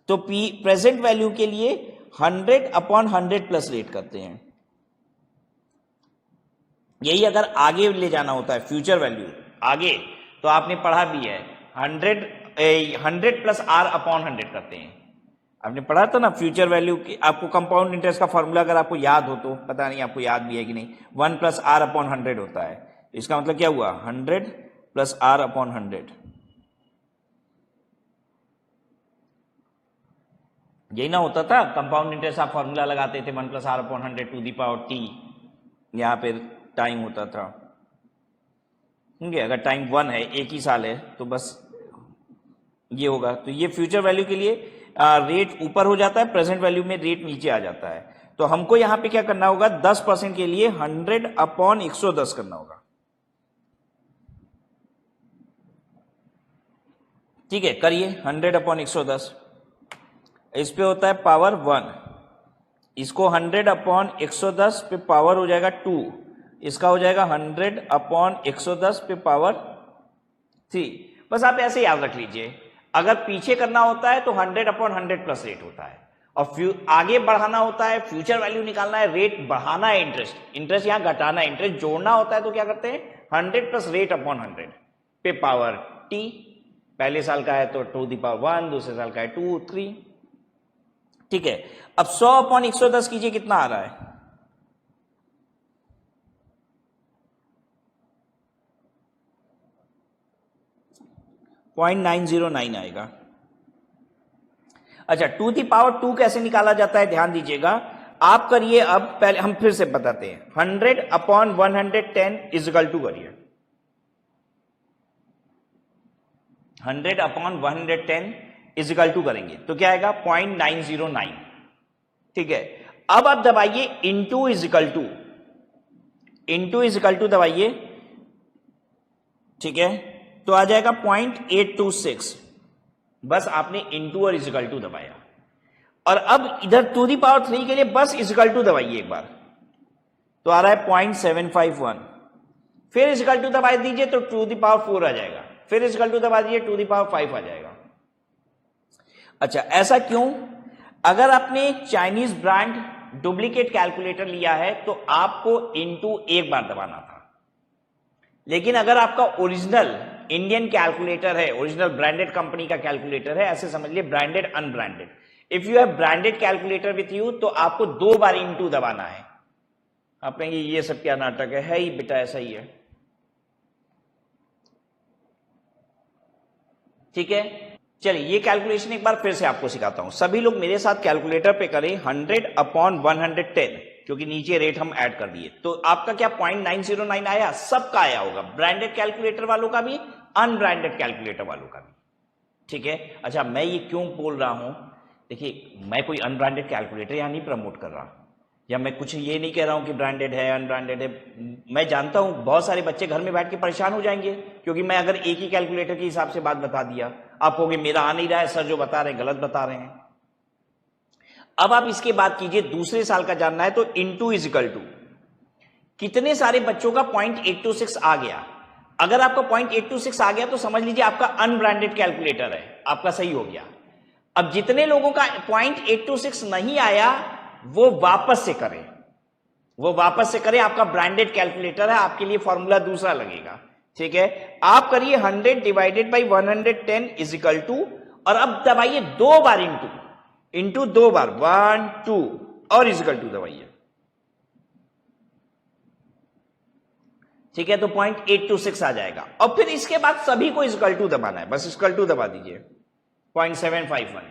तो प्रेजेंट वैल्यू के लिए 100/100 प्लस रेट करते हैं। यही अगर आगे ले जाना होता है फ्यूचर वैल्यू आगे, तो आपने पढ़ा भी है 100 प्लस R/100 करते हैं। आपने पढ़ा था ना फ्यूचर वैल्यू की, आपको कंपाउंड इंटरेस्ट का फॉर्मूला अगर आपको याद हो तो, पता नहीं आपको याद भी है कि नहीं, 1 प्लस R/100 होता है। इसका मतलब क्या हुआ, 100 प्लस R/100। यही ना होता था कंपाउंड इंटरेस्ट, आप फॉर्मूला लगाते थे 1 plus R/100 to the power t, यहां पे टाइम होता था। अगर टाइम 1 है, एक ही साल है, तो बस ये होगा। तो ये फ्यूचर वैल्यू के लिए रेट ऊपर हो जाता है, प्रेजेंट वैल्यू में रेट नीचे आ जाता है। तो हमको यहां पे क्या करना होगा, 10% के लिए 100/110 करना होगा। ठीक है, करिए 100/110। इस पे होता है पावर 1, इसको 100/110 पे पावर हो जाएगा 2, इसका हो जाएगा 100/110 पे पावर 3। बस आप ऐसे याद रख लीजिए, अगर पीछे करना होता है तो 100/100 प्लस रेट होता है, और आगे बढ़ाना होता है, फ्यूचर वैल्यू निकालना है, रेट बढ़ाना है, इंटरेस्ट यहां घटाना है, इंटरेस्ट जोड़ना होता है, तो क्या करते हैं 100 प्लस रेट अपॉन 100 पे पावर t। पहले साल का है तो 2 दी पावर 1, दूसरे साल का है 2, 3। ठीक है, अब 100/110 कीजिए, कितना आ रहा है, .909 आएगा। अच्छा, 2 दी पावर 2 कैसे निकाला जाता है, ध्यान दीजिएगा। आप करिए, अब पहले हम फिर से बताते हैं, 100/110 इजकल टू करिए 100/110 इजकल टू करेंगे तो क्या आएगा, 0.909। ठीक है, अब आप दबाइए इंटू इजकल टू दबाइए, ठीक है, तो आ जाएगा 0.826। बस आपने इंटू और इजकल टू दबाया, और अब इधर 2 दी पावर 3 के लिए बस इजकल टू दबाइए एक बार, तो आ रहा है 0.751। फिर इजकल टू दबा दीजिए तो 2 दी पावर 4 आ जाएगा, फिर इजकल टू दबा दीजिए 2 दी पावर 5 आ जाएगा। अच्छा, ऐसा क्यों? अगर आपने चाइनीज ब्रांड डुप्लीकेट कैलकुलेटर लिया है तो आपको इंटू एक बार दबाना था, लेकिन अगर आपका ओरिजिनल इंडियन कैलकुलेटर है, ओरिजिनल ब्रांडेड कंपनी का कैलकुलेटर है, ऐसे समझ लिए branded unbranded, if you have branded calculator with you, तो आपको 2 बार इंटू दबाना है। आप कहेंगे ये सब क्या नाटक है ही बेटा, ऐसा ही है। ठीक है, चलिए ये कैलकुलेशन एक बार फिर से आपको सिखाता हूं। सभी लोग मेरे साथ कैलकुलेटर पे करें 100/110, क्योंकि नीचे रेट हम ऐड कर दिए, तो आपका क्या 0.909 आया, सबका आया होगा, ब्रांडेड कैलकुलेटर वालों का भी, अनब्रांडेड कैलकुलेटर वालों का भी। ठीक है, अच्छा मैं ये क्यों बोल रहा हूं, देखिए मैं कोई अनब्रांडेड कैलकुलेटर यहां नहीं प्रमोट कर रहा, या मैं कुछ ये नहीं कह रहा हूं कि ब्रांडेड है अनब्रांडेड है। मैं जानता हूं बहुत सारे बच्चे घर में बैठ के परेशान हो जाएंगे, क्योंकि मैं अगर एक ही कैलकुलेटर के हिसाब से बात बता दिया, आप कहोगे मेरा आ नहीं रहा है सर, जो बता रहे हैं गलत बता रहे हैं। अब आप इसके बाद कीजिए, दूसरे साल का जानना है तो इंटू इजकल टू, कितने सारे बच्चों का 0.826 आ गया। अगर आपका 0.826 आ गया तो समझ लीजिए आपका अनब्रांडेड कैलकुलेटर है, आपका सही हो गया। अब जितने लोगों का 0.826 नहीं आया वो वापस से करें, आपका ब्रांडेड कैलकुलेटर है, आपके लिए फॉर्मूला दूसरा लगेगा। ठीक है, आप करिए 100 divided by 110 is equal to, और अब दबाइए 2 बार इंटू 2 बार 1 2 और इज इक्वल टू दबाइए, ठीक है, तो 0.826 आ जाएगा। और फिर इसके बाद सभी को इक्वल टू दबाना है, बस इक्वल टू दबा दीजिए 0.751,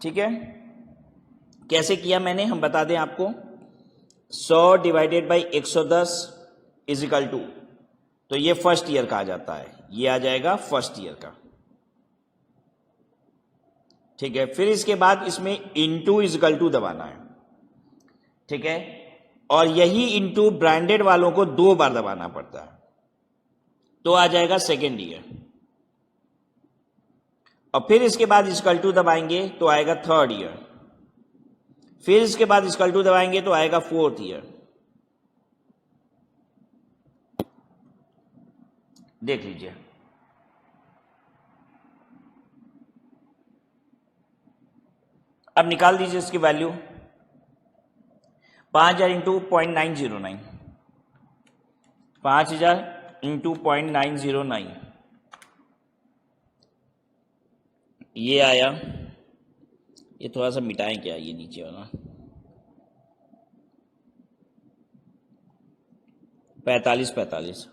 ठीक है। कैसे किया मैंने, हम बता दें आपको, 100 divided by 110 is equal to, तो ये फर्स्ट ईयर का आ जाता है, ये आ जाएगा फर्स्ट ईयर का, ठीक है। फिर इसके बाद इसमें इंटू इज इक्वल टू दबाना है, ठीक है, और यही इंटू ब्रांडेड वालों को 2 बार दबाना पड़ता है, तो आ जाएगा सेकेंड ईयर। और फिर इसके बाद इक्वल टू दबाएंगे तो आएगा थर्ड ईयर, फिर इसके बाद इक्वल टू दबाएंगे तो आएगा फोर्थ ईयर। देख लीजिए, अब निकाल दीजिए इसकी वैल्यू, 5000 इंटू 0.909, 5000 इंटू 0.909, ये आया, ये थोड़ा सा मिटाएं क्या, ये नीचे वाला 45,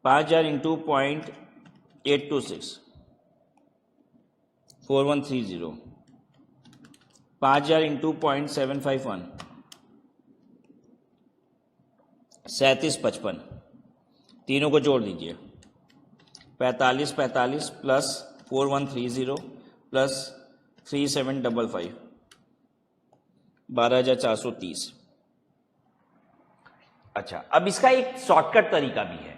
5000 इंटू 0.826, 4130, 5000 इंटू 0.751, 3755, तीनों को जोड़ दीजिए, 45 प्लस 4130 प्लस 3755, 12430। अच्छा, अब इसका एक शॉर्टकट तरीका भी है।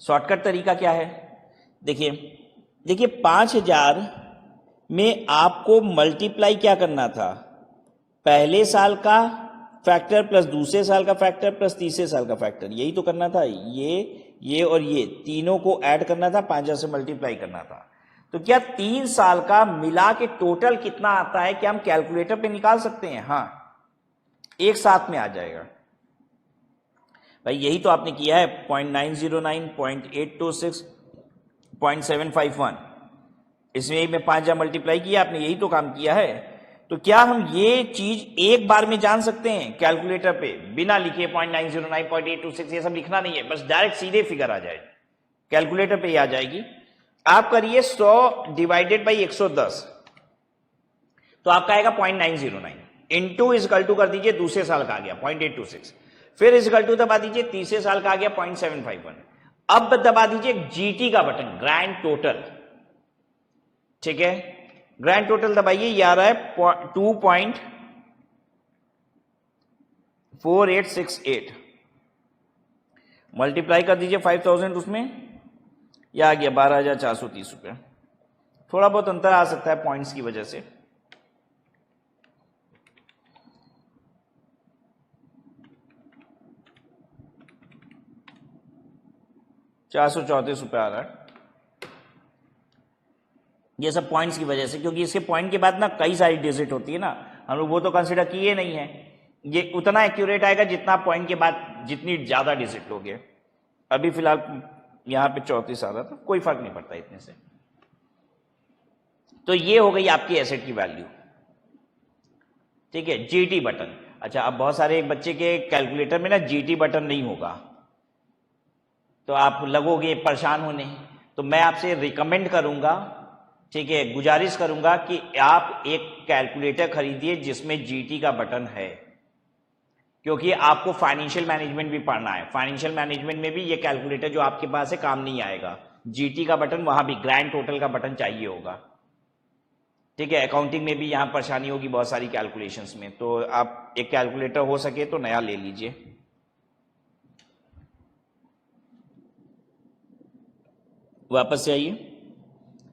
शॉर्टकट तरीका क्या है, देखिए 5000 में आपको मल्टीप्लाई क्या करना था, पहले साल का फैक्टर प्लस दूसरे साल का फैक्टर प्लस तीसरे साल का फैक्टर, यही तो करना था। ये और ये तीनों को ऐड करना था, 5000 से मल्टीप्लाई करना था। तो क्या 3 साल का मिला के टोटल कितना आता है, क्या हम कैलकुलेटर पे निकाल सकते हैं? हाँ, एक साथ में आ जाएगा भाई, यही तो आपने किया है, 0.909, 0.826, 0.751, इसमें मैं 5000 मल्टीप्लाई किया, आपने यही तो काम किया है। तो क्या हम ये चीज एक बार में जान सकते हैं कैलकुलेटर पे, बिना लिखे 0.909, 0.826 ये सब लिखना नहीं है, बस डायरेक्ट सीधे फिगर आ जाए, कैलकुलेटर पे ही आ जाएगी। आप करिए 100 डिवाइडेड बाई 110, तो आपका आएगा 0.909, इंटू इजकल टू कर दीजिए, दूसरे साल का आ गया 0.826, फिर इजकल टू दबा दीजिए, तीसरे साल का आ गया 0.751। अब दबा दीजिए जीटी का बटन, ग्रैंड टोटल, ठीक है, ग्रैंड टोटल दबाइए, ये आ रहा है 2.4868, मल्टीप्लाई कर दीजिए 5000 उसमें, यह आ गया 12430 रुपये। थोड़ा बहुत अंतर आ सकता है पॉइंट्स की वजह से, ₹434 आ रहा है, ये सब पॉइंट्स की वजह से, क्योंकि इसके पॉइंट के बाद ना कई सारी डिजिट होती है ना, हम लोग वो तो कंसिडर किए नहीं है। ये उतना एक्यूरेट आएगा जितना पॉइंट के बाद जितनी ज्यादा डिजिट लोगे। अभी फिलहाल यहां पे 34 आ रहा था, कोई फर्क नहीं पड़ता इतने से। तो ये हो गई आपकी एसेट की वैल्यू, ठीक है। जीटी बटन, अच्छा, अब बहुत सारे बच्चे के कैलकुलेटर में ना जीटी बटन नहीं होगा, तो आप लगोगे परेशान होने। तो मैं आपसे रिकमेंड करूंगा, ठीक है, गुजारिश करूंगा कि आप एक कैलकुलेटर खरीदिए जिसमें जीटी का बटन है, क्योंकि आपको फाइनेंशियल मैनेजमेंट भी पढ़ना है। फाइनेंशियल मैनेजमेंट में भी ये कैलकुलेटर जो आपके पास है काम नहीं आएगा, जीटी का बटन वहां भी ग्रैंड टोटल का बटन चाहिए होगा, ठीक है। अकाउंटिंग में भी यहां परेशानी होगी बहुत सारी कैलकुलेशंस में, तो आप एक कैलकुलेटर हो सके तो नया ले लीजिए। वापस से आइए,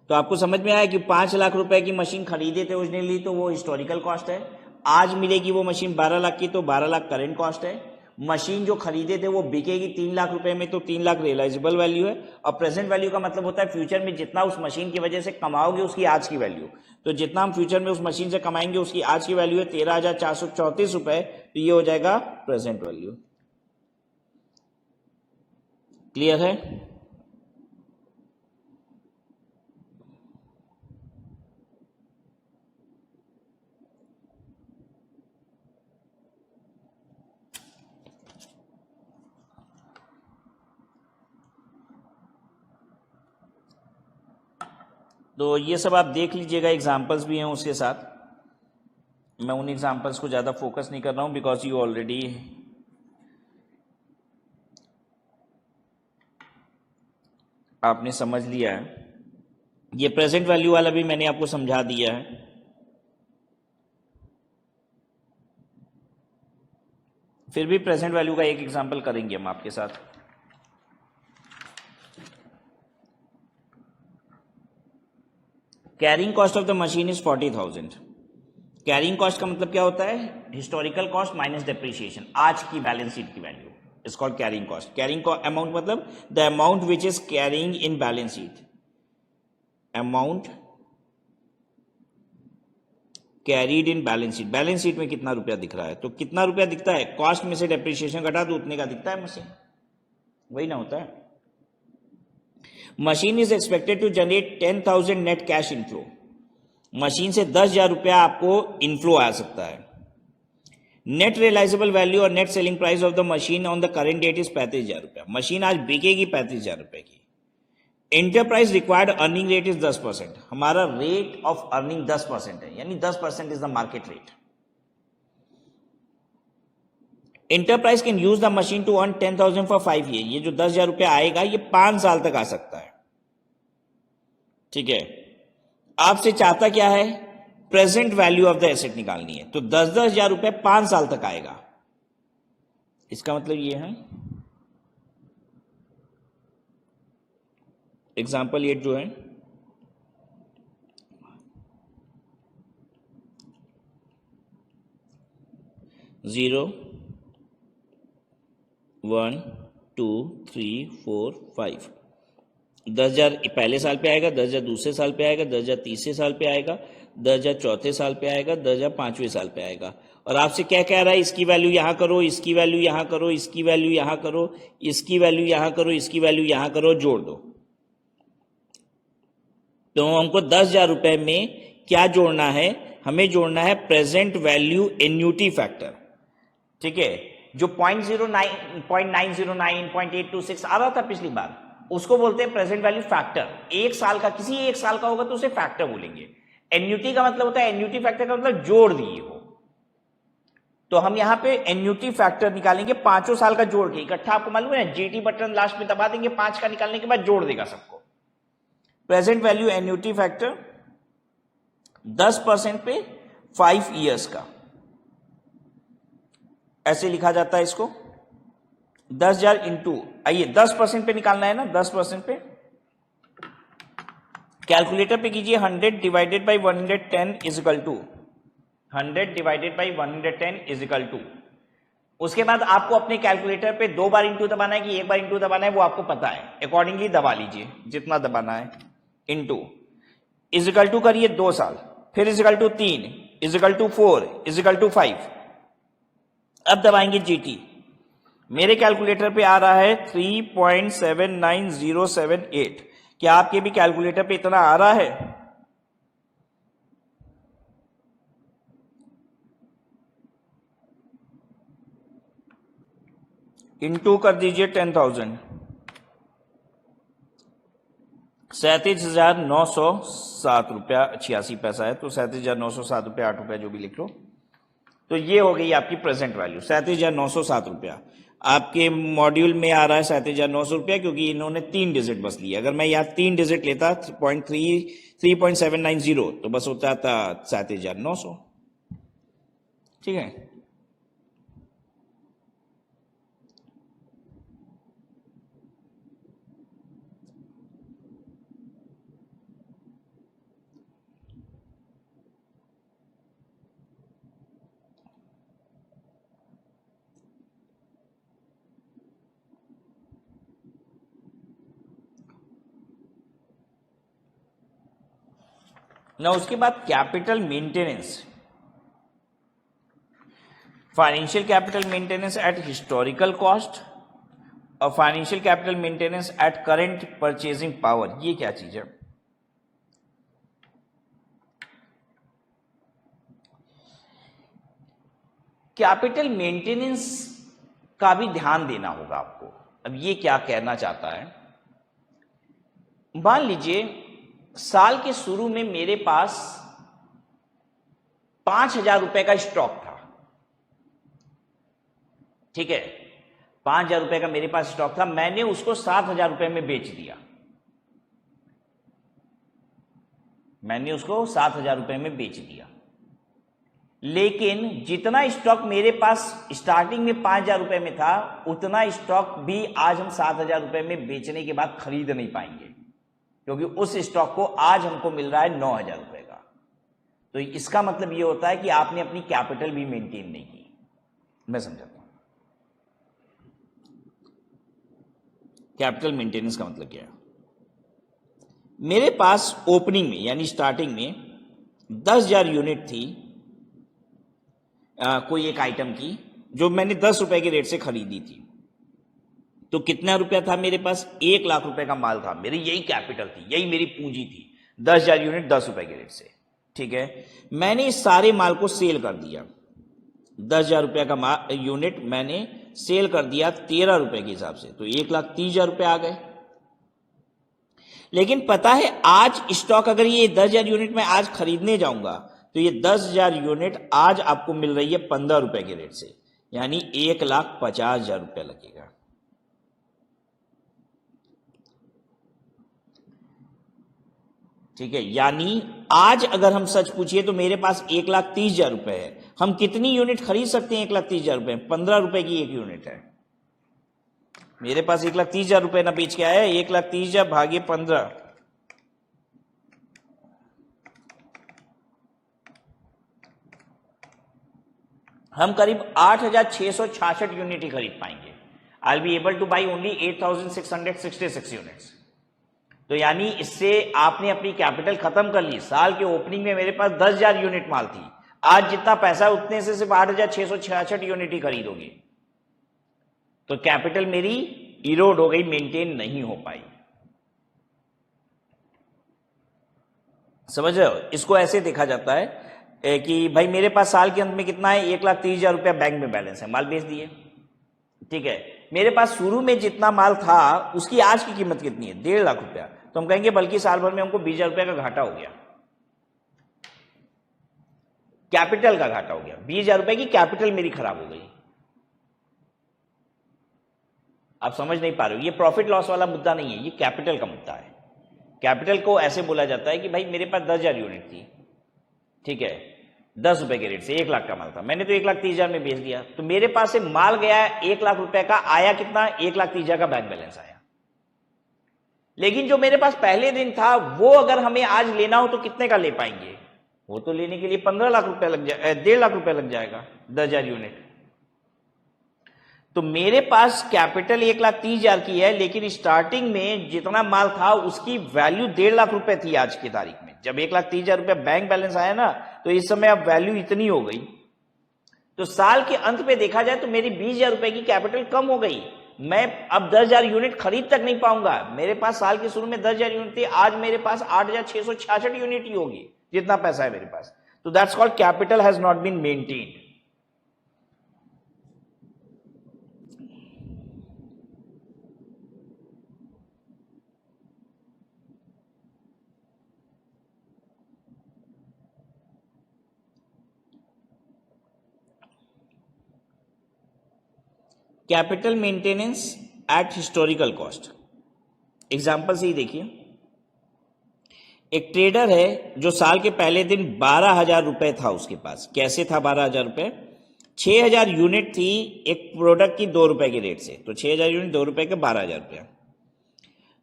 तो आपको समझ में आया कि 5 लाख रुपए की मशीन खरीदे थे ओरिजिनली, तो वो हिस्टोरिकल कॉस्ट है। आज मिलेगी वो मशीन 12 लाख की, तो 12 लाख करेंट कॉस्ट है। मशीन जो खरीदे थे वो बिकेगी 3 लाख रुपए में, तो 3 लाख रियलाइजेबल वैल्यू है। और प्रेजेंट वैल्यू का मतलब होता है फ्यूचर में जितना उस मशीन की वजह से कमाओगे उसकी आज की वैल्यू। तो जितना हम फ्यूचर में उस मशीन से कमाएंगे उसकी आज की वैल्यू है 13,434 रुपए, तो ये हो जाएगा प्रेजेंट वैल्यू। क्लियर है? तो ये सब आप देख लीजिएगा, एग्जाम्पल्स भी हैं उसके साथ। मैं उन एग्जाम्पल्स को ज़्यादा फोकस नहीं कर रहा हूँ बिकॉज यू ऑलरेडी आपने समझ लिया है। ये प्रेजेंट वैल्यू वाला भी मैंने आपको समझा दिया है। फिर भी प्रेजेंट वैल्यू का एक एग्जाम्पल करेंगे हम आपके साथ। Carrying cost of the machine is 40,000। Carrying cost का मतलब क्या होता है? हिस्टोरिकल कॉस्ट माइनस डेप्रिसिएशन, आज की बैलेंस शीट की value is called carrying cost. Carrying amount मतलब the amount which is carrying in balance sheet, amount carried in balance sheet. Balance sheet में कितना रुपया दिख रहा है, तो कितना रुपया दिखता है? कॉस्ट में से डेप्रिसिएशन घटा दो, उतने का दिखता है मशीन, वही ना होता है। Machine is expected to generate 10,000 net cash inflow. Machine से 10,000 रुपया आपको इनफ्लो आ सकता है। नेट रियलाइजेबल वैल्यू और net selling price of the machine on the current date is 35,000 रुपया। मशीन आज बिकेगी 35,000 रुपए की। Enterprise required earning rate is 10%। हमारा रेट ऑफ अर्निंग 10% है, यानी 10% is the market rate. Enterprise can use the machine to earn 10,000 for 5 year. ये जो 10,000 रुपया आएगा ये 5 साल तक आ सकता है। ठीक है, आपसे चाहता क्या है? Present value of the asset निकालनी है, तो 10,000 रुपए 5 साल तक आएगा। इसका मतलब ये है एग्जाम्पल 8 जो है, जीरो 1 2 3 4 5। 10,000 पहले साल पे आएगा, 10,000 दूसरे साल पे आएगा, 10,000 तीसरे साल पे आएगा, 10,000 चौथे साल पे आएगा, 10,000 पांचवें साल पे आएगा। और आपसे क्या कह रहा है? इसकी वैल्यू यहां करो, इसकी वैल्यू यहां करो, इसकी वैल्यू यहां करो, इसकी वैल्यू यहां करो, इसकी वैल्यू यहां करो, जोड़ दो। तो हमको 10,000 रुपए में क्या जोड़ना है? हमें जोड़ना है प्रेजेंट वैल्यू एन्यूटी फैक्टर। ठीक है, जो 0.09 0.909 0.826 आ रहा था पिछली बार, उसको बोलते हैं प्रेजेंट वैल्यू फैक्टर। एक साल का, किसी एक साल का होगा तो उसे फैक्टर बोलेंगे। एन्यूटी का मतलब होता है, एन्यूटी फैक्टर का मतलब जोड़ दिए हो। तो हम यहां पे एन्यूटी फैक्टर निकालेंगे 5 साल का जोड़ के इकट्ठा। आपको मालूम है जीटी बटन लास्ट में दबा देंगे, 5 का निकालने के बाद जोड़ देगा सबको। प्रेजेंट वैल्यू एन्यूटी फैक्टर 10% पे 5 ईयर्स का, ऐसे लिखा जाता है इसको। 10,000 इंटू, आइए 10% पे निकालना है ना, 10% पे कैलकुलेटर पे कीजिए। 100 divided by 110 is equal to 100 divided by 110 is equal to. उसके बाद आपको अपने कैलकुलेटर पे 2 बार इंटू दबाना है कि 1 बार इंटू दबाना है, वो आपको पता है, अकॉर्डिंगली दबा लीजिए जितना दबाना है। इंटू इज इक्वल टू करिए 2 साल, फिर is equal to 3, is equal to 4, is equal to 5। अब दबाएंगे जीटी। मेरे कैलकुलेटर पे आ रहा है 3.79078। क्या आपके भी कैलकुलेटर पे इतना आ रहा है? इंटू कर दीजिए 10,000, 37,907 रुपया 86 पैसा है। तो 37,907 रुपया 8 रुपया जो भी लिख लो। तो ये हो गई आपकी प्रेजेंट वैल्यू 37,907 रुपया। आपके मॉड्यूल में आ रहा है 37,900 रुपया, क्योंकि इन्होंने 3 डिजिट बस लिए। अगर मैं यहाँ 3 डिजिट लेता 3.790 तो बस होता था 37,900। ठीक है, ना उसके बाद capital maintenance, financial capital maintenance at historical cost और financial capital maintenance at current purchasing power. ये क्या चीज है? कैपिटल मेंटेनेंस का भी ध्यान देना होगा आपको। अब ये क्या कहना चाहता है, मान लीजिए साल के शुरू में मेरे पास 5,000 रुपए का स्टॉक था, ठीक है, 5,000 रुपए का मेरे पास स्टॉक था, मैंने उसको 7,000 रुपए में बेच दिया, मैंने उसको 7,000 रुपए में बेच दिया। लेकिन जितना स्टॉक मेरे पास स्टार्टिंग में 5,000 रुपए में था, उतना स्टॉक भी आज हम 7,000 रुपए में बेचने के बाद खरीद नहीं पाएंगे, क्योंकि उस स्टॉक को आज हमको मिल रहा है 9,000 रुपए का। तो इसका मतलब यह होता है कि आपने अपनी कैपिटल भी मेंटेन नहीं की। मैं समझाता हूं कैपिटल मेंटेनेंस का मतलब क्या है। मेरे पास ओपनिंग में यानी स्टार्टिंग में 10,000 यूनिट थी कोई एक आइटम की, जो मैंने 10 रुपए के रेट से खरीदी थी। तो कितना रुपया था मेरे पास? 1,00,000 रुपए का माल था, मेरी यही कैपिटल थी, यही मेरी पूंजी थी, 10,000 यूनिट 10 रुपए के रेट से, ठीक है। मैंने इस सारे माल को सेल कर दिया, 10,000 रुपए का यूनिट मैंने सेल कर दिया 13 रुपए के हिसाब से, तो 1,30,000 रुपए आ गए। लेकिन पता है आज स्टॉक अगर ये 10,000 यूनिट में आज खरीदने जाऊंगा तो ये 10,000 यूनिट आज आपको मिल रही है 15 रुपए के रेट से, यानी 1,50,000 रुपए लगेगा। ठीक है, यानी आज अगर हम सच पूछिए तो मेरे पास 1,30,000 रुपए है। हम कितनी यूनिट खरीद सकते हैं 1,30,000 रुपए? 15 रुपए की एक यूनिट है। मेरे पास 1,30,000 रुपए ना बेच के आया है, 1,30,000 भागे 15, हम करीब 8,666 यूनिट ही खरीद पाएंगे। I be able to buy only 8,666 units. तो यानी इससे आपने अपनी कैपिटल खत्म कर ली। साल के ओपनिंग में मेरे पास 10,000 यूनिट माल थी, आज जितना पैसा उतने से सिर्फ 8,666 यूनिट ही खरीदोगे, तो कैपिटल मेरी इरोड हो गई, मेंटेन नहीं हो पाई। समझ रहे हो? इसको ऐसे देखा जाता है कि भाई मेरे पास साल के अंत में कितना है, 1,30,000 रुपया बैंक में बैलेंस है, माल बेच दिए, ठीक है। मेरे पास शुरू में जितना माल था उसकी आज की कीमत कितनी है? 1,50,000 रुपया। तो हम कहेंगे बल्कि साल भर में हमको 20,000 रुपया का घाटा हो गया, कैपिटल का घाटा हो गया, 20,000 रुपए की कैपिटल मेरी खराब हो गई। आप समझ नहीं पा रहे हो, ये प्रॉफिट लॉस वाला मुद्दा नहीं है, ये कैपिटल का मुद्दा है। कैपिटल को ऐसे बोला जाता है कि भाई मेरे पास 10,000 यूनिट थी, ठीक है, 10 रुपए के रेट से 1,00,000 का माल था, मैंने तो 1,30,000 में बेच दिया, तो मेरे पास से माल गया 1,00,000 रुपए का, आया कितना? 1,30,000 का बैंक बैलेंस आया। लेकिन जो मेरे पास पहले दिन था वो अगर हमें आज लेना हो तो कितने का ले पाएंगे? वो तो लेने के लिए 15,00,000 रुपए लग जाए, 1,50,000 रुपए लग जाएगा 10,000 यूनिट। तो मेरे पास कैपिटल 1,30,000 की है, लेकिन स्टार्टिंग में जितना माल था उसकी वैल्यू 1,50,000 रुपए थी आज की तारीख में। जब 1,30,000 रुपए बैंक बैलेंस आया ना, तो इस समय अब वैल्यू इतनी हो गई। तो साल के अंत पे देखा जाए तो मेरी 20,000 रुपए की कैपिटल कम हो गई, मैं अब 10,000 यूनिट खरीद तक नहीं पाऊंगा। मेरे पास साल के शुरू में 10,000 यूनिट थी, आज मेरे पास 8,666 यूनिट ही होगी, जितना पैसा है मेरे पास। तो that's called capital has not been maintained. Capital maintenance at historical cost. Example से ही देखिए, एक ट्रेडर है जो साल के पहले दिन 12,000 रुपए था उसके पास। कैसे था 12,000 रुपए? 6,000 यूनिट थी एक प्रोडक्ट की 2 रुपए के रेट से, तो 6,000 यूनिट 2 रुपए के 12,000 रुपया।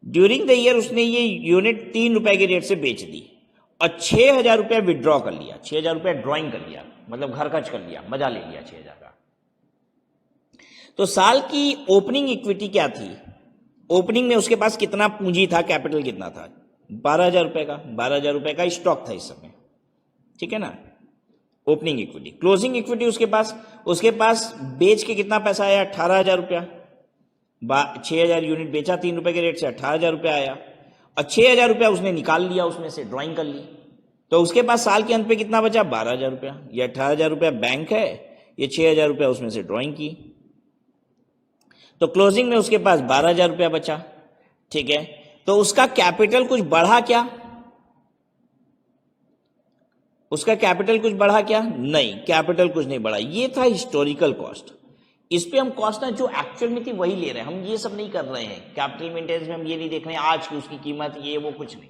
ड्यूरिंग द ईयर उसने ये यूनिट 3 रुपए के रेट से बेच दी और 6,000 रुपया विड्रॉ कर लिया, 6,000 रुपया ड्रॉइंग कर लिया, मतलब घर खर्च कर लिया, मजा ले लिया 6,000 का। तो साल की ओपनिंग इक्विटी क्या थी? ओपनिंग में उसके पास कितना पूंजी था, कैपिटल कितना था? 12,000 रुपए का, 12,000 रुपए का स्टॉक था इस समय, ठीक है ना। ओपनिंग इक्विटी, क्लोजिंग इक्विटी उसके पास बेच के कितना पैसा आया, 18,000 रुपया। 6,000 यूनिट बेचा 3 रुपए के रेट से, 18,000 रुपया आया। और 6,000 रुपया उसने निकाल लिया, उसमें से ड्राइंग कर ली, तो उसके पास साल के अंत पे कितना बचा, 12,000 रुपया। ये 18,000 रुपया बैंक है, ये 6,000 रुपया उसमें से ड्राइंग की, तो क्लोजिंग में उसके पास 12,000 रुपया बचा, ठीक है। तो उसका कैपिटल कुछ बढ़ा क्या, उसका कैपिटल कुछ बढ़ा क्या, नहीं, कैपिटल कुछ नहीं बढ़ा। ये था हिस्टोरिकल कॉस्ट। इस पे हम कॉस्ट ना जो एक्चुअल में थी वही ले रहे हैं, हम ये सब नहीं कर रहे हैं। कैपिटल मेंटेनेंस में हम ये नहीं देख रहे हैं आज की उसकी कीमत, ये वो कुछ नहीं।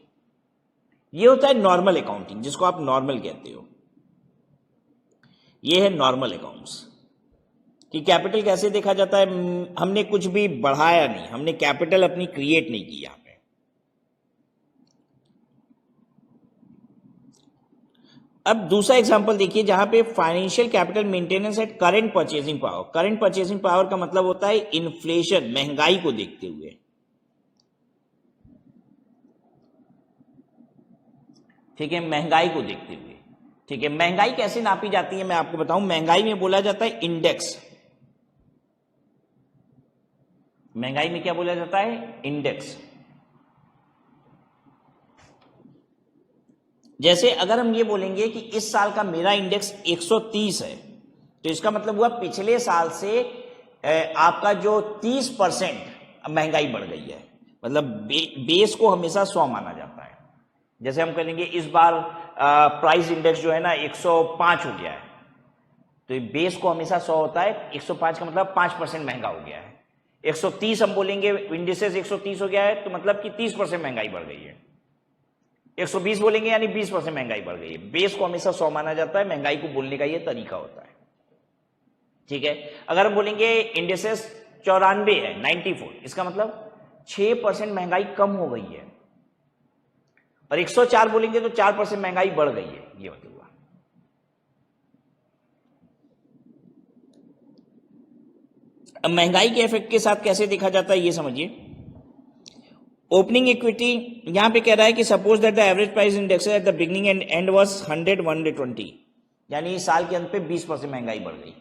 ये होता है नॉर्मल अकाउंटिंग, जिसको आप नॉर्मल कहते हो। ये है नॉर्मल अकाउंट्स कि कैपिटल कैसे देखा जाता है। हमने कुछ भी बढ़ाया नहीं, हमने कैपिटल अपनी क्रिएट नहीं की यहां पे। अब दूसरा एग्जांपल देखिए, जहां पे financial capital maintenance at current purchasing power. Current purchasing power का मतलब होता है इन्फ्लेशन, महंगाई को देखते हुए, ठीक है, महंगाई को देखते हुए, ठीक है। महंगाई कैसे नापी जाती है मैं आपको बताऊं। महंगाई में बोला जाता है इंडेक्स। महंगाई में क्या बोला जाता है, इंडेक्स। जैसे अगर हम ये बोलेंगे कि इस साल का मेरा इंडेक्स 130 है, तो इसका मतलब हुआ पिछले साल से आपका जो 30% महंगाई बढ़ गई है। मतलब बेस को हमेशा 100 माना जाता है। जैसे हम कहेंगे इस बार प्राइस इंडेक्स जो है ना 105 हो गया है, तो ये बेस को हमेशा 100 होता है, 105 का मतलब 5% महंगा हो गया है। 130 हम बोलेंगे इंडेक्सेस 130 हो गया है, तो मतलब कि 30% महंगाई बढ़ गई है। 120 बोलेंगे यानी 20% महंगाई बढ़ गई है। बेस को हमेशा 100 माना जाता है, महंगाई को बोलने का ये तरीका होता है, ठीक है। अगर हम बोलेंगे इंडेक्सेस 94 है, 94, इसका मतलब 6% महंगाई कम हो गई है। और 104 बोलेंगे तो 4% महंगाई बढ़ गई है, ये मतलब हुआ। अब महंगाई के इफेक्ट के साथ कैसे देखा जाता है ये समझिए। ओपनिंग इक्विटी यहां पे कह रहा है कि suppose that the average price index at the beginning and and was 100 120, यानी साल के अंत पे 20% महंगाई बढ़ गई।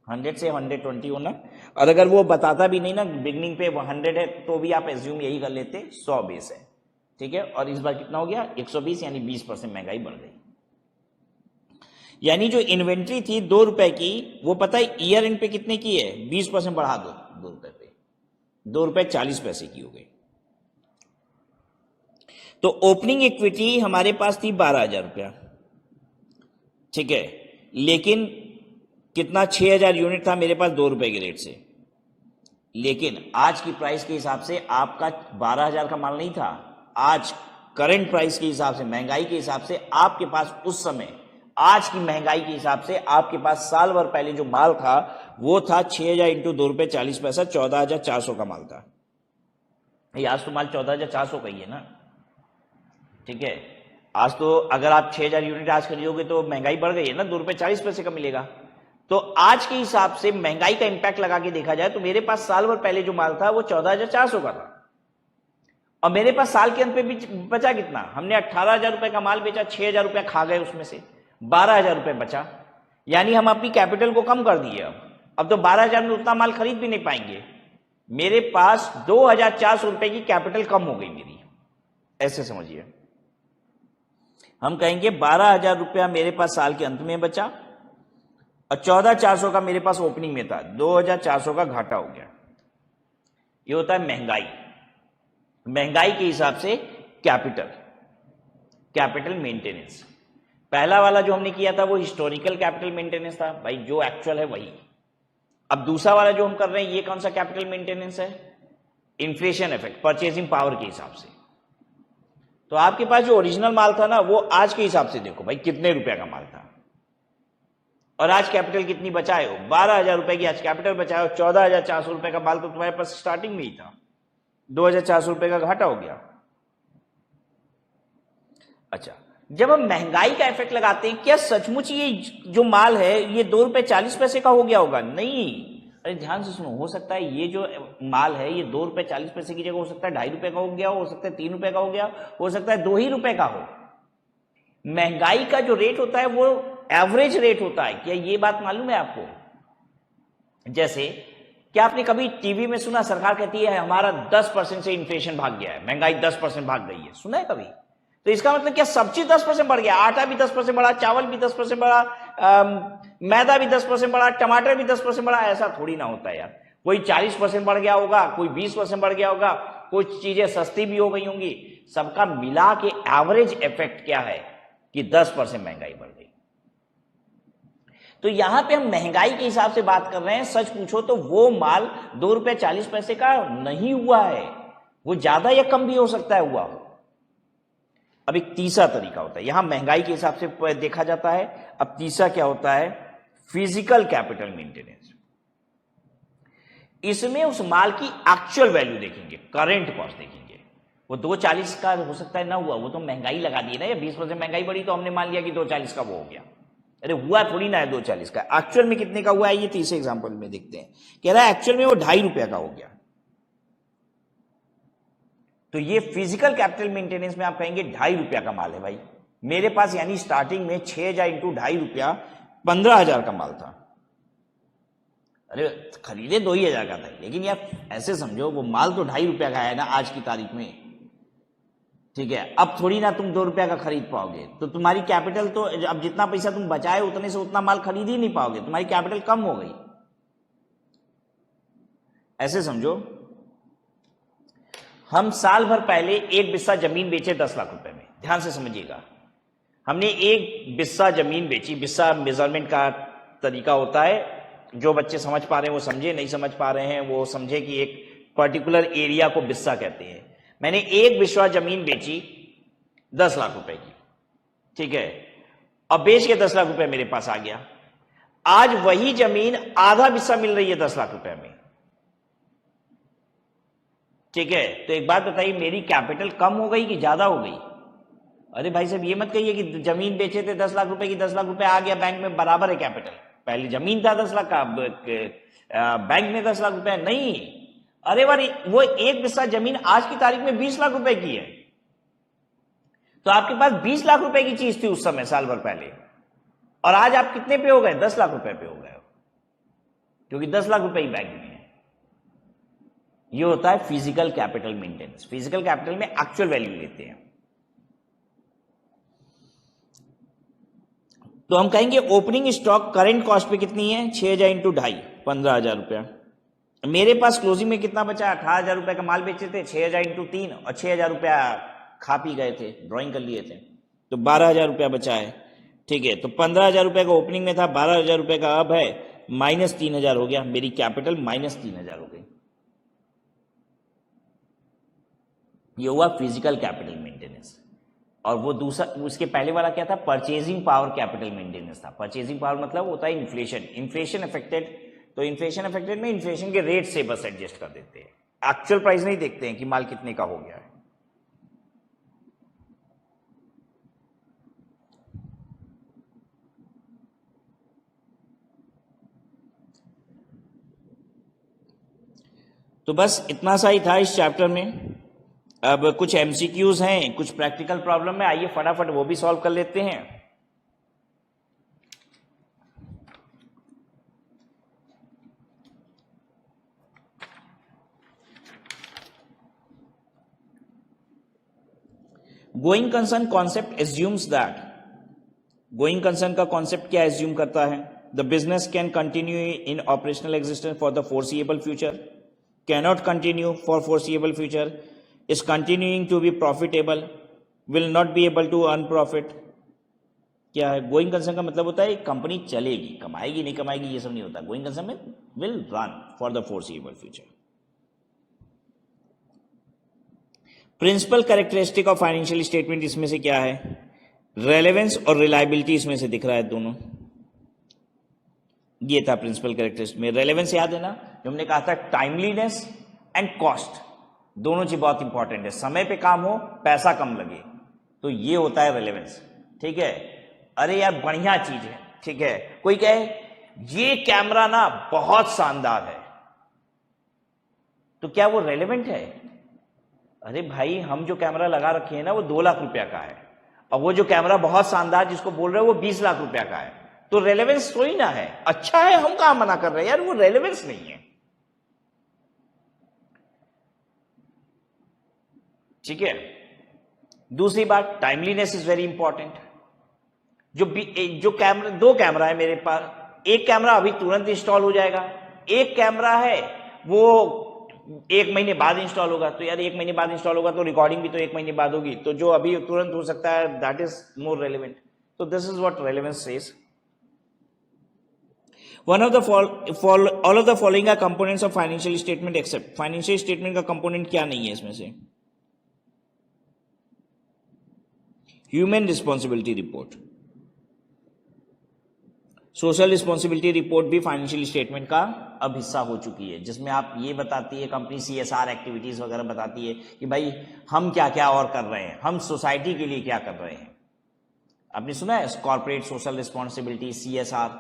100 से 120 होना, और अगर वो बताता भी नहीं ना बिगिनिंग पे 100 है, तो भी आप एज्यूम यही कर लेते 100 बेस है, ठीक है। और इस बार कितना हो गया 120, यानी 20% महंगाई बढ़ गई। यानी जो इन्वेंट्री थी 2 रुपए की, वो पता है ईयर एंड पे कितने की है, 20% बढ़ा दो 2 रुपए पे, 2 रुपए 40 पैसे की हो गई। तो ओपनिंग इक्विटी हमारे पास थी 12,000 रुपया, ठीक है। लेकिन कितना, 6,000 यूनिट था मेरे पास 2 रुपए के रेट से। लेकिन आज की प्राइस के हिसाब से आपका 12,000 का माल नहीं था। आज करंट प्राइस के हिसाब से, महंगाई के हिसाब से आपके पास उस समय, आज की महंगाई के हिसाब से आपके पास साल भर पहले जो माल था वो था 6,000 इंटू 2 रुपए 40 पैसा, 14,400 का माल था। आज तो माल 14,400 का ही है ना, ठीक है। आज तो अगर आप 6,000 यूनिट आज खरीदोगे तो महंगाई बढ़ गई है ना, 2 रुपए 40 पैसे का मिलेगा। तो आज के हिसाब से महंगाई का इंपैक्ट लगा के देखा जाए तो मेरे पास साल भर पहले जो माल था वो 14,400 का था, और मेरे पास साल के अंत पे भी बचा कितना, हमने 18,000 रुपए का माल बेचा, 6,000 रुपया खा गए, उसमें से 12,000 रुपए बचा। यानी हम अपनी कैपिटल को कम कर दिए। अब तो 12,000 में उतना माल खरीद भी नहीं पाएंगे। मेरे पास 2,400 रुपए की कैपिटल कम हो गई मेरी, ऐसे समझिए। हम कहेंगे 12,000 रुपया मेरे पास साल के अंत में बचा, और 14,400 का मेरे पास ओपनिंग में था, 2,400 का घाटा हो गया। ये होता है महंगाई। महंगाई के हिसाब से कैपिटल मेंटेनेंस। पहला वाला जो हमने किया था वो हिस्टोरिकल कैपिटल मेंटेनेंस था, भाई जो एक्चुअल है वही। अब दूसरा वाला जो हम कर रहे हैं ये कौन सा कैपिटल मेंटेनेंस है, इन्फ्लेशन इफेक्ट, परचेजिंग पावर के हिसाब से। तो आपके पास जो ओरिजिनल माल था ना वो आज के हिसाब से देखो भाई कितने रुपए का माल था, और आज कैपिटल कितनी बचाए हो, 12,000 रुपए की आज कैपिटल बचाए हो। 14,400 रुपए का माल तो तुम्हारे पास स्टार्टिंग में ही था, 2,400 रुपए का घाटा हो गया। अच्छा, जब हम महंगाई का इफेक्ट लगाते हैं, क्या सचमुच ये जो माल है ये 2 रुपए 40 पैसे का हो गया होगा? नहीं, अरे ध्यान से सुनो, हो सकता है ये जो माल है ये 2 रुपए 40 पैसे की जगह हो सकता है 2.5 रुपए का हो गया, हो सकता है 3 रुपए का हो गया, हो सकता है 2 ही रुपए का हो। महंगाई का जो रेट होता है वो एवरेज रेट होता है। क्या ये बात मालूम है आपको? जैसे क्या आपने कभी टीवी में सुना सरकार कहती है हमारा 10% से इन्फ्लेशन भाग गया है, महंगाई 10% भाग गई है? सुना है कभी? तो इसका मतलब क्या सब चीज 10% बढ़ गया? आटा भी 10% बढ़ा, चावल भी 10% बढ़ा, मैदा भी 10% बढ़ा, टमाटर भी 10% बढ़ा? ऐसा थोड़ी ना होता है यार। कोई 40% बढ़ गया होगा, कोई 20% बढ़ गया होगा, कुछ चीजें सस्ती भी हो गई होंगी। सबका मिला के एवरेज इफेक्ट क्या है कि 10% महंगाई बढ़ गई। तो यहां पे हम महंगाई के हिसाब से बात कर रहे हैं। सच पूछो तो वो माल 2 रुपए 40 पैसे का नहीं हुआ है, वो ज्यादा या कम भी हो सकता है हुआ हो। अब एक तीसरा तरीका होता है, यहां महंगाई के हिसाब से देखा जाता है। अब तीसरा क्या होता है? Physical capital maintenance. इसमें उस माल की एक्चुअल वैल्यू देखेंगे, करेंट कॉस्ट देखेंगे। वो 2.40 का हो सकता है ना हुआ, वो तो महंगाई लगा दी ना, या 20% महंगाई बढ़ी तो हमने मान लिया कि 2.40 का वो हो गया। अरे हुआ थोड़ी ना है 2.40 का, एक्चुअल में कितने का हुआ है ये तीसरे एग्जांपल में देखते हैं। कह रहा है एक्चुअल में वो 2.5 रुपया का हो गया। तो ये फिजिकल कैपिटल मेंटेनेंस में आप कहेंगे 2.5 रुपया का माल है भाई मेरे पास, यानी स्टार्टिंग में 6,000 इंटू 2.5 रुपया 15,000 का माल था। अरे खरीदे 2,000 का था, लेकिन यार ऐसे समझो वो माल तो 2.5 रुपया का है ना आज की तारीख में, ठीक है? अब थोड़ी ना तुम 2 रुपया का खरीद पाओगे, तो तुम्हारी कैपिटल तो अब जितना पैसा तुम बचाए उतने से उतना माल खरीद ही नहीं पाओगे, तुम्हारी कैपिटल कम हो गई। ऐसे समझो हम साल भर पहले एक बिस्सा जमीन बेचे 10 लाख रुपए में। ध्यान से समझिएगा, हमने एक बिस्सा जमीन बेची। बिस्सा मेजरमेंट का तरीका होता है, जो बच्चे समझ पा रहे हैं वो समझे, नहीं समझ पा रहे हैं वो समझे कि एक पर्टिकुलर एरिया को बिस्सा कहते हैं। मैंने एक बिस्सा जमीन बेची 10 लाख रुपए की, ठीक है? अब बेच के 10 लाख रुपए मेरे पास आ गया। आज वही जमीन आधा बिस्सा मिल रही है 10 लाख रुपए में, ठीक है? तो एक बात बताइए, मेरी कैपिटल कम हो गई कि ज्यादा हो गई? अरे भाई साहब ये मत कहिए कि जमीन बेचे थे 10 लाख रुपए की, 10 लाख रुपए आ गया बैंक में, बराबर है कैपिटल। पहले जमीन था 10 लाख का, बैंक में 10 लाख रुपए नहीं। अरे वारी वो एक बिस्सा जमीन आज की तारीख में 20 लाख रुपए की है। तो आपके पास 20 लाख रुपए की चीज थी उस समय साल भर पहले, और आज आप कितने पे हो गए? 10 लाख रुपए पे हो गए, क्योंकि 10 लाख रुपए ही बैंक में है। ये होता है physical capital maintenance. Physical capital में एक्चुअल वैल्यू लेते हैं। तो हम कहेंगे ओपनिंग स्टॉक करेंट कॉस्ट पे कितनी है? 6,000 इंटू 2.5 15,000 रुपया। मेरे पास क्लोजिंग में कितना बचा? 18,000 रुपए का माल बेचे थे, 6,000 इंटू 3 और 6,000 रुपया खा पी गए थे, ड्रॉइंग कर लिए थे, तो 12,000 रुपया बचा है, ठीक है? तो 15,000 रुपए का ओपनिंग में था, 12,000 रुपए का अब है, माइनस 3,000 हो गया, मेरी कैपिटल माइनस 3,000 हो गई। ये हुआ फिजिकल कैपिटल मेंटेनेंस। और वो दूसरा, उसके पहले वाला क्या था? परचेजिंग पावर कैपिटल मेंटेनेंस था। परचेजिंग पावर मतलब होता है इन्फ्लेशन, इन्फ्लेशन अफेक्टेड। तो इन्फ्लेशन अफेक्टेड में इन्फ्लेशन के रेट से बस एडजस्ट कर देते हैं, एक्चुअल प्राइस नहीं देखते हैं कि माल कितने का हो गया है। तो बस इतना सा ही था इस चैप्टर में। अब कुछ एमसीक्यूज हैं, कुछ प्रैक्टिकल प्रॉब्लम है, आइए फटाफट वो भी सॉल्व कर लेते हैं। Going concern concept assumes that, going concern का कॉन्सेप्ट क्या एज्यूम करता है? The business can continue in operational existence for the foreseeable future, cannot continue for foreseeable future, is continuing to be profitable, will not be able to earn profit। क्या है going concern का मतलब? होता है company चलेगी, कमाएगी नहीं कमाएगी ये सब नहीं होता। गोइंग कंसर्न में will run for the foreseeable future. Principal characteristic of financial statement इसमें से क्या है? रेलेवेंस और रिलायबिलिटी इसमें से दिख रहा है दोनों। ये था प्रिंसिपल कैरेक्टरिस्टिक में। रेलेवेंस याद है ना, जो हमने कहा था टाइमलीनेस एंड कॉस्ट, दोनों चीज बहुत इंपॉर्टेंट है। समय पे काम हो, पैसा कम लगे, तो ये होता है रेलेवेंस, ठीक है? अरे यार बढ़िया चीज है, ठीक है? कोई कहे ये कैमरा ना बहुत शानदार है, तो क्या वो रेलेवेंट है? अरे भाई, हम जो कैमरा लगा रखे हैं ना वो 2 लाख रुपया का है, और वो जो कैमरा बहुत शानदार जिसको बोल रहे हो वो 20 लाख रुपया का है, तो रेलेवेंस थोड़ी ना है। अच्छा है, हम कहां मना कर रहे हैं यार, वो रेलेवेंस नहीं है। ठीक है। दूसरी बात, टाइमलीनेस इज वेरी इंपॉर्टेंट। जो कैमरा, 2 कैमरा है मेरे पास, एक कैमरा अभी तुरंत इंस्टॉल हो जाएगा, एक कैमरा है वो 1 महीने बाद इंस्टॉल होगा। तो यार 1 महीने बाद इंस्टॉल होगा तो रिकॉर्डिंग भी तो 1 महीने बाद होगी, तो जो अभी तुरंत हो सकता है दैट इज मोर रेलिवेंट। तो this is what relevance says. One of the all of the following are components of financial statement except financial statement का component क्या नहीं है इसमें से? Human responsibility report, social responsibility report भी financial statement का अब हिस्सा हो चुकी है, जिसमें आप ये बताती है कंपनी CSR एक्टिविटीज वगैरह बताती है कि भाई हम क्या क्या और कर रहे हैं, हम सोसाइटी के लिए क्या कर रहे हैं। आपने सुना है कॉर्पोरेट सोशल रिस्पॉन्सिबिलिटी, CSR।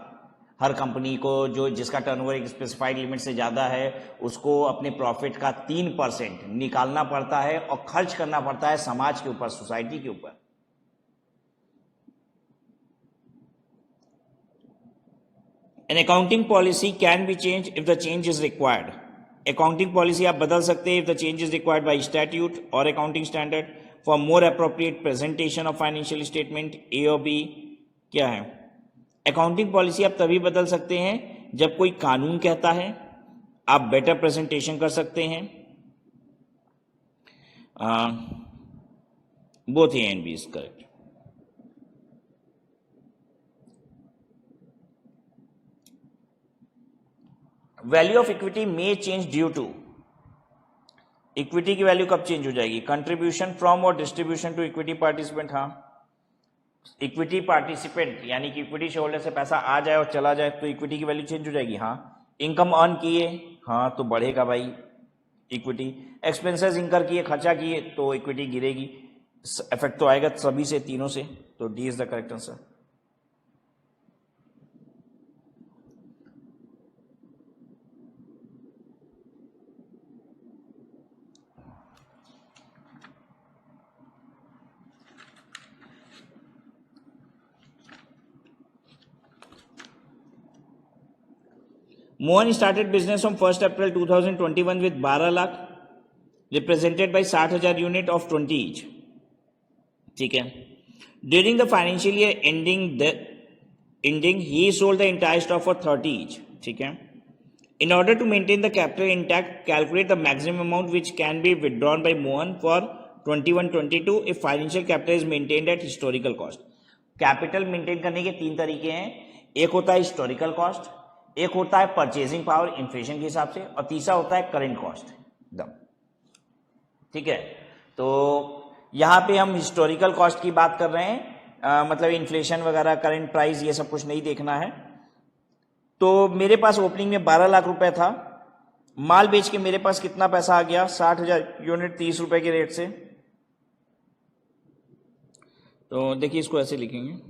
हर कंपनी को जो जिसका टर्नओवर एक स्पेसिफाइड लिमिट से ज़्यादा है उसको अपने प्रॉफिट का 3% निकालना पड़ता है और खर्च करना पड़ता है समाज के ऊपर, सोसाइटी के ऊपर। An accounting policy can be changed if the change is required. Accounting policy आप बदल सकते हैं if the change is required by statute or accounting standard for more appropriate presentation of financial statement A or B। क्या है? Accounting policy आप तभी बदल सकते हैं जब कोई कानून कहता है, आप बेटर प्रेजेंटेशन कर सकते हैं। Both A and B is correct. Value of equity may change due to, equity की वैल्यू कब चेंज हो जाएगी? कंट्रीब्यूशन फ्रॉम और डिस्ट्रीब्यूशन टू इक्विटी पार्टिसिपेंट। हाँ, इक्विटी पार्टिसिपेंट यानी कि इक्विटी शेयर होल्डर से पैसा आ जाए और चला जाए तो इक्विटी की वैल्यू चेंज हो जाएगी। हाँ, इनकम अर्न किए, हाँ तो बढ़ेगा भाई इक्विटी। एक्सपेंसेस इनकर किए, खर्चा किए तो इक्विटी गिरेगी। इफेक्ट तो आएगा सभी से, तीनों से, तो D is the correct answer. Mohan started business on 1 April 2021 with 12 lakh represented by 60,000 unit of 20 each. ठीक है। During the financial year ending he sold the entire stock for 30 each. ठीक है। In order to maintain the capital intact, calculate the maximum amount which can be withdrawn by Mohan for 21-22 if financial capital is maintained at historical cost। Capital maintain करने के 3 तरीके हैं, एक होता है historical cost, एक होता है परचेजिंग पावर इन्फ्लेशन के हिसाब से, और तीसरा होता है करेंट कॉस्ट एकदम। ठीक है। तो यहां पे हम हिस्टोरिकल कॉस्ट की बात कर रहे हैं, मतलब इन्फ्लेशन वगैरह, करंट प्राइस, ये सब कुछ नहीं देखना है। तो मेरे पास ओपनिंग में 12 लाख रुपए था, माल बेच के मेरे पास कितना पैसा आ गया? 60,000 यूनिट 30 रुपए के रेट से। तो देखिए इसको ऐसे लिखेंगे,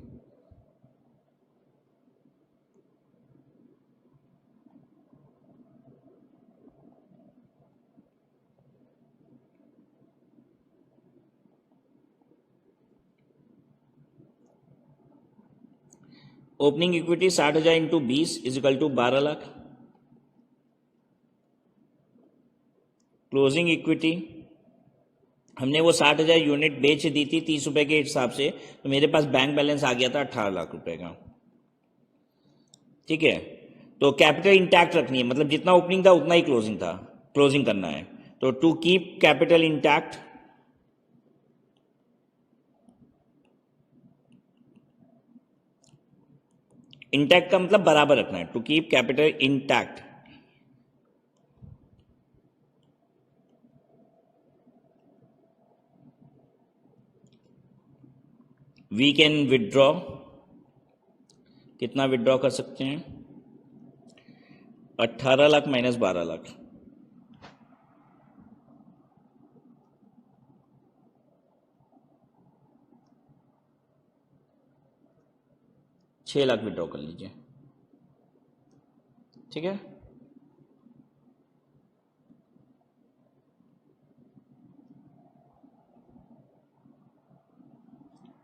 opening equity 60,000 into 20 is equal to 12 lakh. Closing equity हमने वो 60,000 यूनिट बेच दी थी 30 रुपए के हिसाब से, तो मेरे पास बैंक बैलेंस आ गया था 18 लाख रुपए का। ठीक है। तो कैपिटल इंटैक्ट रखनी है, मतलब जितना ओपनिंग था उतना ही क्लोजिंग था, क्लोजिंग करना है। तो to keep capital intact, intact का मतलब बराबर रखना है, to keep capital intact we can withdraw, कितना विदड्रॉ कर सकते हैं? 18 लाख माइनस 12 लाख, 6 लाख विदड्रॉ कर लीजिए। ठीक है,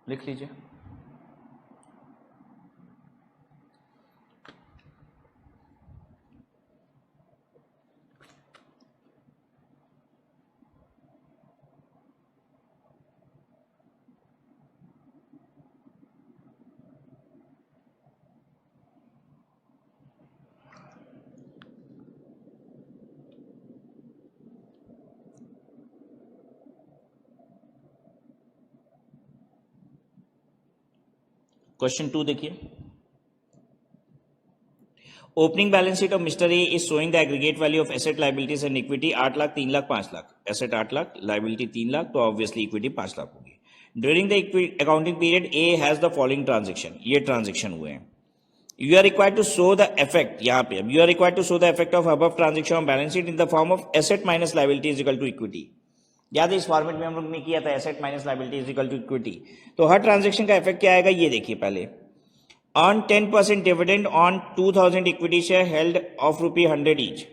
लिख लीजिए। क्वेश्चन 2 देखिए, opening balance sheet of mister A is showing the aggregate value of asset liabilities and equity 8 lakh, 3 lakh, 5 lakh. Asset 8 lakh, liability 3 lakh, तो ऑब्वियसली इक्विटी 5 लाख होगी। During the accounting period A has the following transaction, ये ट्रांजेक्शन हुए हैं। You are required to show the effect, यहाँ पे अब you are required to show the effect of above transaction on balance sheet in the form of asset minus liability is equal to equity. याद है इस format में हम लोग ने किया था, asset minus liability is equal to equity. तो हर ट्रांजेक्शन का इफेक्ट क्या आएगा ये देखिए। पहले on 10% dividend on 2000 equity share held of ₹100 each।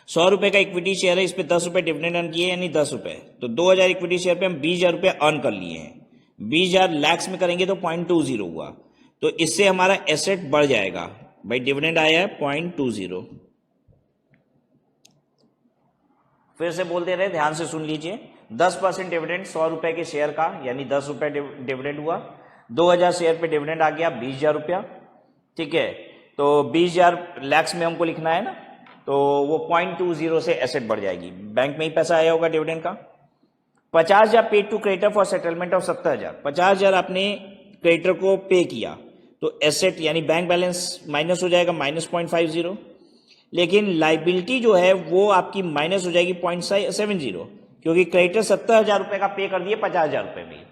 100 रुपए का इक्विटी शेयर है, इस पे 10 रुपए डिविडेंड अर्न किए यानी 10 रुपए, तो 2000 इक्विटी शेयर पे हम 20,000 रुपए अर्न कर लिए हैं। 20,000 लैक्स में करेंगे तो 0.20 हुआ, तो इससे हमारा एसेट बढ़ जाएगा भाई। डिविडेंड आया है 0.20। फिर से बोल दे रहे, ध्यान से सुन लीजिए। 10% डिविडेंड 100 रुपए के शेयर का, यानी 10 रुपए डिविडेंड हुआ। 2000 शेयर पे डिविडेंड आ गया 20,000 रुपया, ठीक है। तो 20,000 लैक्स में हमको लिखना है ना, तो वो 0.20 से एसेट बढ़ जाएगी। बैंक में ही पैसा आया होगा डिविडेंड का। 50,000 paid to creditor for settlement of 70,000। 50,000 आपने क्रेडिटर को पे किया, तो एसेट यानी बैंक बैलेंस माइनस हो जाएगा -0.50। लेकिन लाइबिलिटी जो है वो आपकी माइनस हो जाएगी 0.70, क्योंकि क्रेडिटर 70,000 रुपए का पे कर दिए 50,000 रुपए में।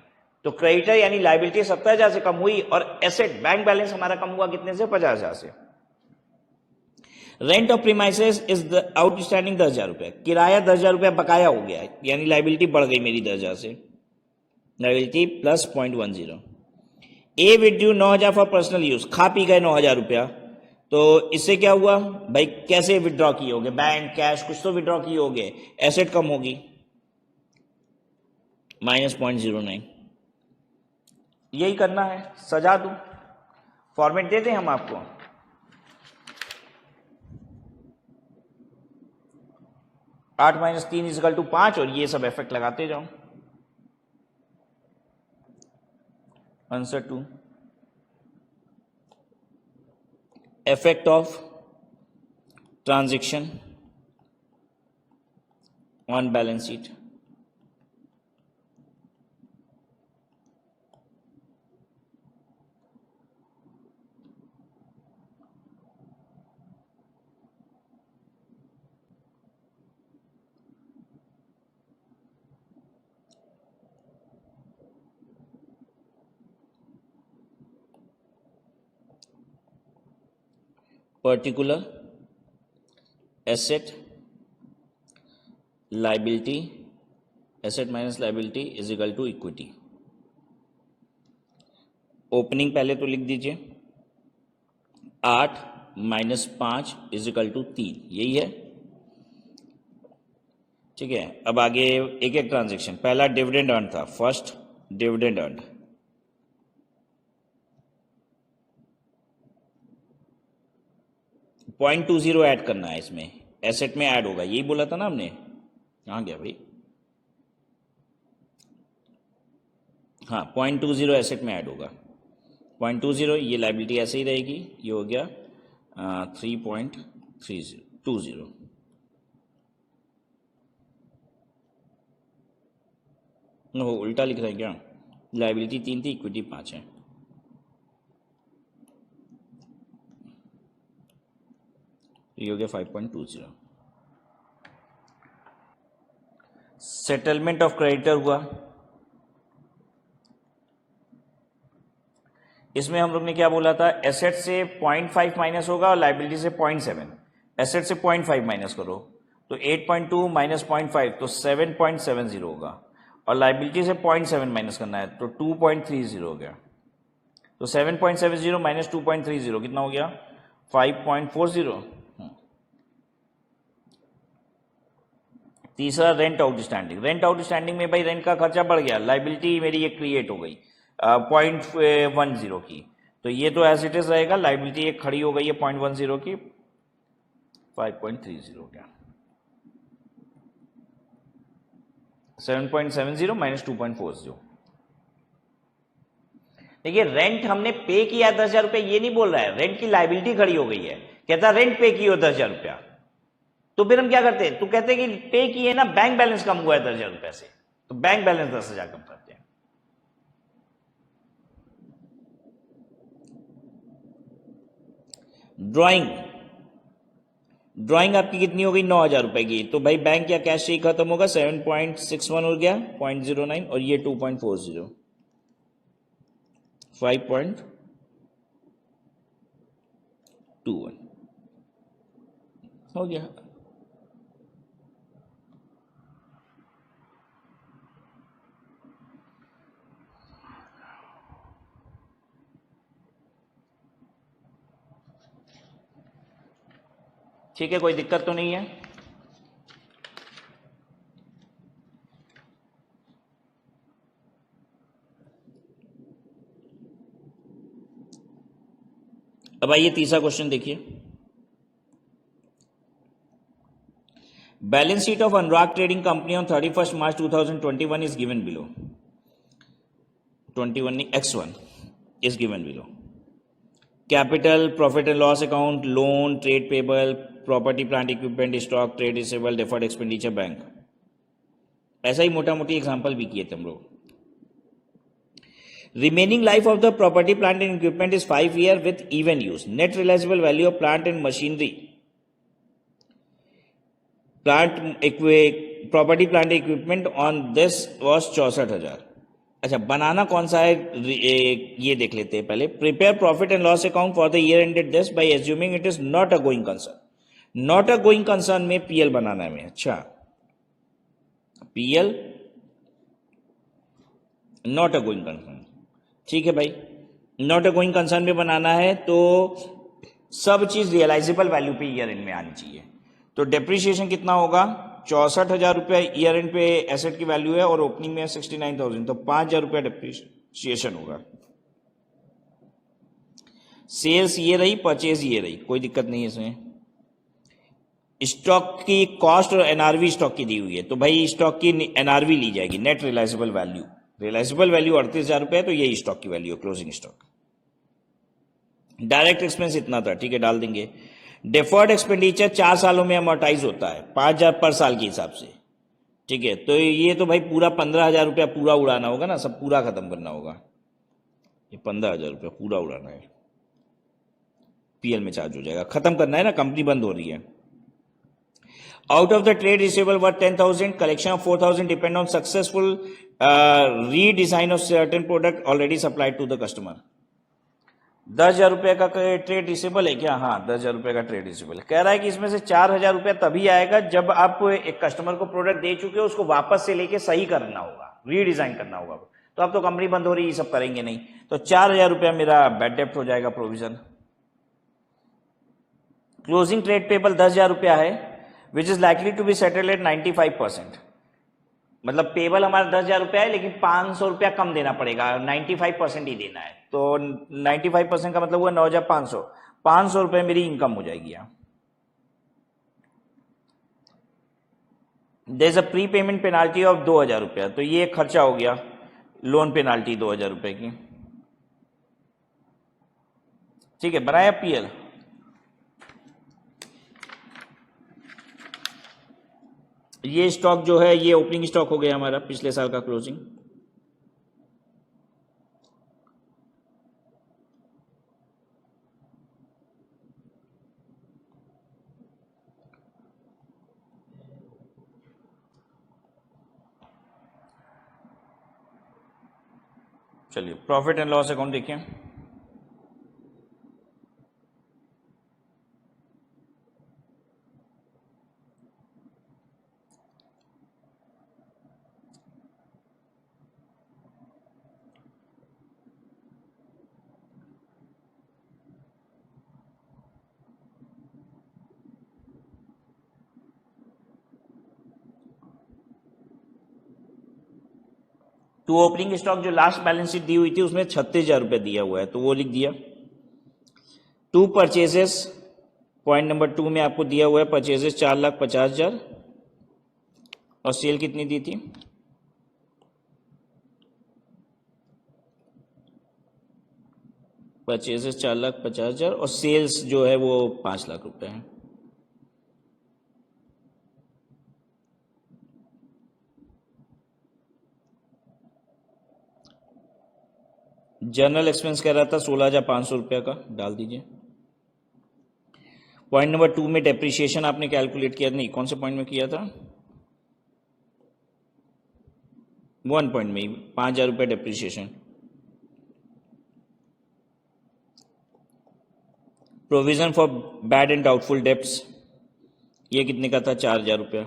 तो क्रेडिटर यानी लाइबिलिटी 70,000 से कम हुई और एसेट बैंक बैलेंस हमारा कम हुआ कितने से? 50,000 से। Rent of premises is outstanding 10,000 रुपए, किराया 10,000 रुपया बकाया हो गया, यानी लाइबिलिटी बढ़ गई मेरी 10,000 से, liability plus 0.10। A withdrew 9,000 for personal use, खा पी गए 9,000 रुपया, तो इससे क्या हुआ भाई? कैसे विड्रॉ किए होगे? बैंक कैश कुछ तो विड्रॉ किए होगे, एसेट कम होगी -0.09। यही करना है, सजा दूं, फॉर्मेट दे दें हम आपको। आठ माइनस 3 इजकल टू 5 और ये सब इफेक्ट लगाते जाओ। Answer 2, effect of transaction on balance sheet. Particular asset liability, asset minus liability is equal to equity. Opening पहले तो लिख दीजिए, 8 माइनस 5 इज इक्वल टू 3, यही है, ठीक है। अब आगे एक एक ट्रांजेक्शन। पहला डिविडेंड अर्न था, फर्स्ट डिविडेंड अर्न, .20 ऐड करना है इसमें, एसेट में ऐड होगा, यही बोला था ना हमने। कहाँ गया भाई? हाँ, 0.20 एसेट में ऐड होगा, 0.20। ये लाइबिलिटी ऐसे ही रहेगी, ये हो गया 3.3020। वो उल्टा लिख रहा है क्या? लाइबिलिटी 3 थी, इक्विटी 5 है। ये हो गया 5.20। सेटलमेंट ऑफ क्रेडिटर हुआ, इसमें हम लोग ने क्या बोला था? एसेट से 0.5 माइनस होगा और लाइबिलिटी से 0.7। एसेट से 0.5 माइनस करो तो 8.2 माइनस 0.5 तो 7.70 होगा, और लाइबिलिटी से 0.7 माइनस करना है तो 2.30 हो गया। तो 7.70 माइनस 2.30 कितना हो गया? 5.40। तीसरा रेंट आउटस्टैंडिंग। रेंट आउटस्टैंडिंग में भाई रेंट का खर्चा बढ़ गया, लाइबिलिटी मेरी ये क्रिएट हो गई 0.10 की, तो ये तो एज इट इज रहेगा। लाइबिलिटी एक खड़ी हो गई है 0.10 की, 5.30 क्या 7.70 माइनस 2.40। देखिए रेंट हमने पे किया 10,000 रुपये, ये नहीं बोल रहा है, रेंट की लाइबिलिटी खड़ी हो गई है, कहता रेंट पे की हो 10,000 रुपया। तो फिर हम क्या करते हैं, तो कहते हैं कि पे किए ना, बैंक बैलेंस कम हुआ है 10,000 रुपये से, तो बैंक बैलेंस 10,000 कम करते हैं। ड्राइंग, ड्राइंग आपकी कितनी हो गई 9,000 रुपए की, तो भाई बैंक या कैश से ही खत्म होगा, 7.61 हो गया 0.09, और ये 2.40 5.21 हो गया। ठीक है, कोई दिक्कत तो नहीं है। अब आइए तीसरा क्वेश्चन देखिए। Balance sheet of Anurag trading company on 31 March 2021 is given below. 21 नहीं, X1 is given below. Capital, profit and loss account, loan, trade payable, property plant equipment, stock, trade receivable, deferred expenditure, bank. ऐसा ही मोटा मोटी example भी किए थे हम लोग। Remaining life of the property plant and equipment is 5 year with even use. Net realisable value of plant and machinery, property plant equipment on this was 64,000। अच्छा, बनाना कौन सा है ये देख लेते हैं पहले। Prepare profit and loss account for the year ended this by assuming it is not a going concern. Not a going concern में पीएल बनाना है हमें। अच्छा, PL not a going concern, ठीक है भाई, नॉट अ गोइंग कंसर्न में बनाना है, तो सब चीज रियलाइजेबल वैल्यू पे ईयर एंड में आनी चाहिए। तो डेप्रिसिएशन कितना होगा, 64,000 रुपये ईयर एंड पे एसेट की वैल्यू है, और ओपनिंग में 69,000, तो 5,000 रुपया डेप्रिसिएशन होगा। सेल्स ये रही, परचेज ये रही, कोई दिक्कत नहीं है इसमें। स्टॉक की कॉस्ट और एनआरवी स्टॉक की दी हुई है, तो भाई स्टॉक की एनआरवी ली जाएगी, net realisable value. Realisable value 38,000 रुपये है, तो यही स्टॉक की वैल्यू है, क्लोजिंग स्टॉक। डायरेक्ट एक्सपेंस इतना था, ठीक है, डाल देंगे। डेफर्ड एक्सपेंडिचर 4 सालों में अमोर्टाइज होता है, 5,000 पर साल के हिसाब से, ठीक है। तो ये तो भाई पूरा 15,000 रुपया पूरा उड़ाना होगा ना, सब पूरा खत्म करना होगा। ये 15,000 रुपया पूरा उड़ाना है, पीएल में चार्ज हो जाएगा, खत्म करना है ना, कंपनी बंद हो रही है। Out of the trade receivable worth 10,000, collection of 4,000 depend on successful redesign of certain product already supplied to the customer. 10,000 रुपये का ट्रेड रिसीवेबल है क्या? हाँ, 10,000 रुपये का ट्रेड रिसीवेबल है। कह रहा है कि इसमें से 4,000 रुपया तभी आएगा जब आप एक कस्टमर को प्रोडक्ट दे चुके हो, उसको वापस से लेके सही करना होगा, रीडिजाइन करना होगा। तो अब तो कंपनी बंद हो रही है, ये सब करेंगे नहीं, तो 4,000 रुपया मेरा बैड डेप्ट हो जाएगा, प्रोविजन। क्लोजिंग ट्रेड पेबल 10,000 रुपया है, which is likely to be settled at 95%। मतलब पेबल हमारा 10,000 रुपया है, लेकिन 500 रुपया कम देना पड़ेगा, 95% ही देना है, तो 95% का मतलब हुआ 9,500। 500 रुपये मेरी इनकम हो जाएगी यहाँ। There is a prepayment penalty of 2,000 रुपया, तो ये खर्चा हो गया, लोन पेनाल्टी 2,000 रुपये की, ठीक है। बनाया पीएल। ये स्टॉक जो है ये ओपनिंग स्टॉक हो गया हमारा, पिछले साल का क्लोजिंग। चलिए प्रॉफिट एंड लॉस अकाउंट देखिए। टू ओपनिंग स्टॉक जो लास्ट बैलेंस शीट दी हुई थी उसमें 36,000 रुपये दिया हुआ है, तो वो लिख दिया। टू परचेजेस, पॉइंट नंबर 2 में आपको दिया हुआ है परचेजेस 4,50,000 और सेल कितनी दी थी? परचेजेस 4,50,000 और सेल्स जो है वो 5 लाख रुपए है। जनरल एक्सपेंस कह रहा था 16,500 रुपये का, डाल दीजिए। पॉइंट नंबर 2 में डेप्रिसिएशन आपने कैलकुलेट किया, नहीं कौन से पॉइंट में किया था? 1 पॉइंट में ही 5,000 रुपये depreciation. Provision for bad and doubtful debts, ये कितने का था? 4,000 रुपया।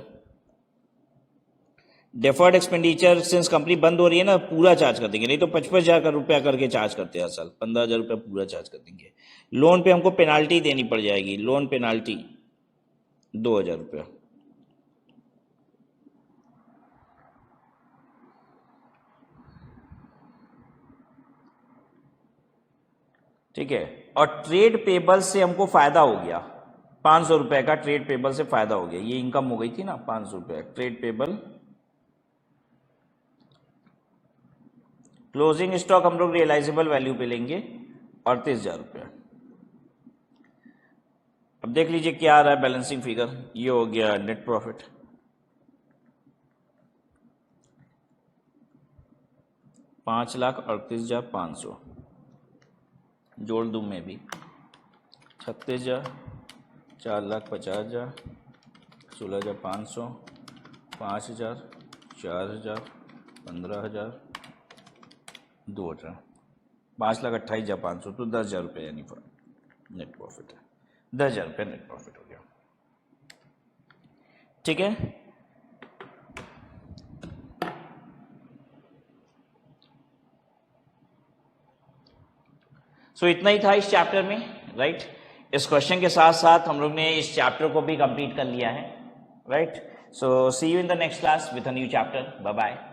डेफर्ड एक्सपेंडिचर, सिंस कंपनी बंद हो रही है ना, पूरा चार्ज कर देंगे, नहीं तो 55,000 रुपया करके चार्ज करते हैं हर साल, 15,000 रुपया पूरा चार्ज कर देंगे। लोन पे हमको पेनाल्टी देनी पड़ जाएगी, लोन पेनाल्टी 2,000 रुपया। ठीक है, और ट्रेड पेबल से हमको फायदा हो गया 500 रुपए का, ट्रेड पेबल से फायदा हो गया, ये इनकम हो गई थी ना 500 रुपए। ट्रेड पेबल, क्लोजिंग स्टॉक हम लोग रियलाइजेबल वैल्यू पे लेंगे 38,000 रुपया। अब देख लीजिए क्या आ रहा है बैलेंसिंग फिगर, ये हो गया नेट प्रॉफिट। $5,38,500 जोड़ दूं मैं भी, 36,000, 4,50,000, 16,500, 5,000, 4,000, 15,000, 2,000, 5,28,500, तो 10,000 रुपये यानी नेट प्रॉफिट है। 10,000 रुपये नेट प्रॉफिट हो गया। ठीक है, सो इतना ही था इस चैप्टर में, राइट। इस क्वेश्चन के साथ साथ हम लोग ने इस चैप्टर को भी कंप्लीट कर लिया है, right. So see you in the next class with a new chapter. Bye bye.